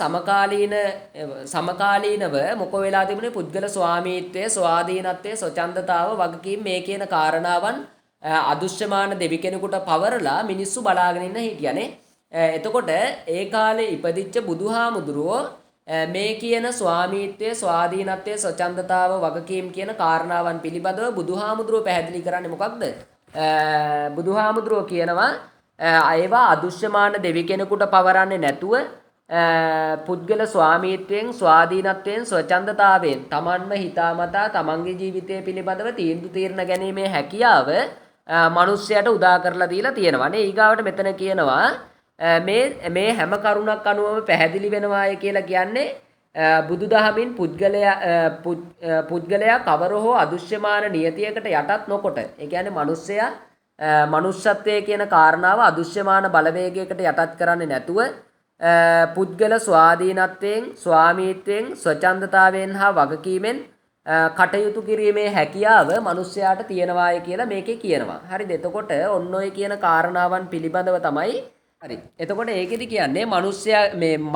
සමකාලීනව මොකෝ වෙලා තිබුණේ පුද්ගල ස්වාමීත්වය ස්වාධීනත්වය ස්වච්ඡන්දතාව වගකීම් මේ කියන කාරණාවන් අදෘශ්‍යමාන දෙවි කෙනෙකුට පවරලා මිනිස්සු බලාගෙන ඉන්න හිටියනේ. එතකොට ඒ කාලේ ඉපදිච්ච බුදුහාමුදුරුවෝ මේ කියන ස්වාමීත්වය ස්වාධීනත්වය ස්වච්ඡන්දතාව වගකීම් කියන කාරණාවන් පිළිබඳව බුදුහාමුදුරුවෝ පැහැදිලි කරන්නේ මොකක්ද? බුදුහාමුදුරුවෝ කියනවා ඒවා අදෘශ්‍යමාන දෙවි කෙනෙකුට පවරන්නේ නැතුව පුද්ගල ස්වාමීත්වයෙන් ස්වාධීනත්වයෙන් ස්වච්ඡන්දතාවයෙන් තමන්ම හිතාමතා තමන්ගේ ජීවිතය පිළිබඳව තීරණ ගැනීමේ හැකියාව මිනිස්සයාට උදා කරලා දීලා තියෙනවා නේ. ඊගාවට මෙතන කියනවා මේ හැම කරුණක් අනුවම පැහැදිලි වෙනවාය කියලා කියන්නේ බුදුදහමින් පුද්ගලයා කවර හෝ අදෘශ්‍යමාන නියතියකට යටත් නොකොට. ඒ කියන්නේ මිනිස්සයා මනුෂ්‍යත්වයේ කියන කාරණාව අදෘශ්‍යමාන බලවේගයකට යටත් කරන්නේ නැතුව පුද්ගල ස්වාධීනත්වයෙන් ස්වාමීත්වයෙන් ස්වච්ඡන්දතාවයෙන් හා වගකීමෙන් කටයුතු කිරීමේ හැකියාව මිනිස්යාට තියෙනවාය කියලා මේකේ කියනවා. හරිද? එතකොට ඔන්න ඔය කියන කාරණාවන් පිළිබඳව තමයි හරි. එතකොට ඒකෙදි කියන්නේ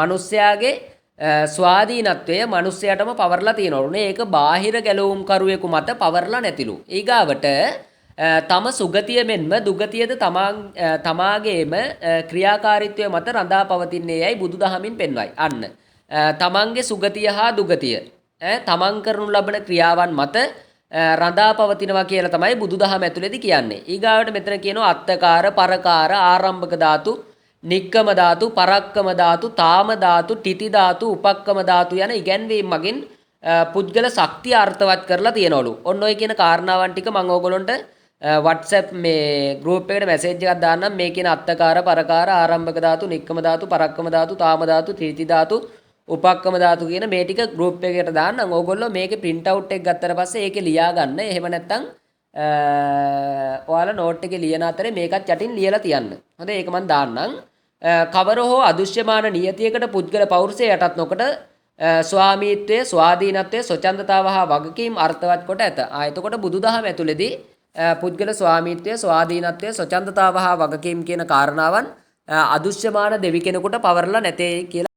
මිනිස්යාගේ ස්වාධීනත්වය මිනිස්යාටම පවර්ලා තියෙනවලුනේ. ඒක බාහිර ගැලවුම් කරුවෙකු මත පවර්ලා නැතිලු. ඊගාවට තම සුගතිය මෙන්ම දුගතියද තමාගේම ක්‍රියාකාරීත්වය මත රඳා පවතින්නේ යයි බුදුදහමින් පෙන්වයි. අන්න තමන්ගේ සුගතිය හා දුගතිය තමන් කරනු ලබන ක්‍රියාවන් මත රඳා පවතිනවා කියලා තමයි බුදුදහම ඇතුළේදී කියන්නේ. ඊගාවට මෙතන කියනවා අත්තකාර, පරකාර, ආරම්භක ධාතු, නික්කම ධාතු, පරක්කම ධාතු, තාම ධාතු, තිති ධාතු, උපක්කම ධාතු යන ඉගැන්වීම් මගින් පුද්ගල ශක්තිය අර්ථවත් කරලා තියනවලු. ඔන්න ඔය කියන කාරණාවන් ටික මම ඕගොල්ලන්ට WhatsApp මේ group එකට message එකක් දාන්නම්. මේ කියන අත්තකාර, පරකාර, ආරම්භක ධාතු, නික්කම ධාතු, පරක්කම ධාතු, තාම ධාතු, තීති ධාතු, උපක්කම ධාතු කියන මේ ටික group එකකට දාන්නම්. ඕගොල්ලෝ මේකේ print out එක ගත්තට පස්සේ ඒකේ ලියා ගන්න. එහෙම නැත්නම් ඔයාලා note එකේ ලියන අතරේ මේකත් යටින් ලියලා තියන්න. හොඳයි ඒක මම දාන්නම්. කවර හෝ අදෘශ්‍යමාන නියතියකට පුද්ගල පෞරුෂය යටත් නොකොට ස්වාමීත්වය ස්වාධීනත්වය ස්වච්ඡන්දතාව හා වගකීම් අර්ථවත් කොට ඇත. එතකොට බුදුදහම ඇතුළේදී පුද්ගල ස්වාමීත්වය ස්වාධීනත්වය ස්වච්ඡන්දතාව හා වගකීම් කියන කාරණාවන් අදෘශ්‍යමාන දෙවි කෙනෙකුට පවරලා නැtei කියලා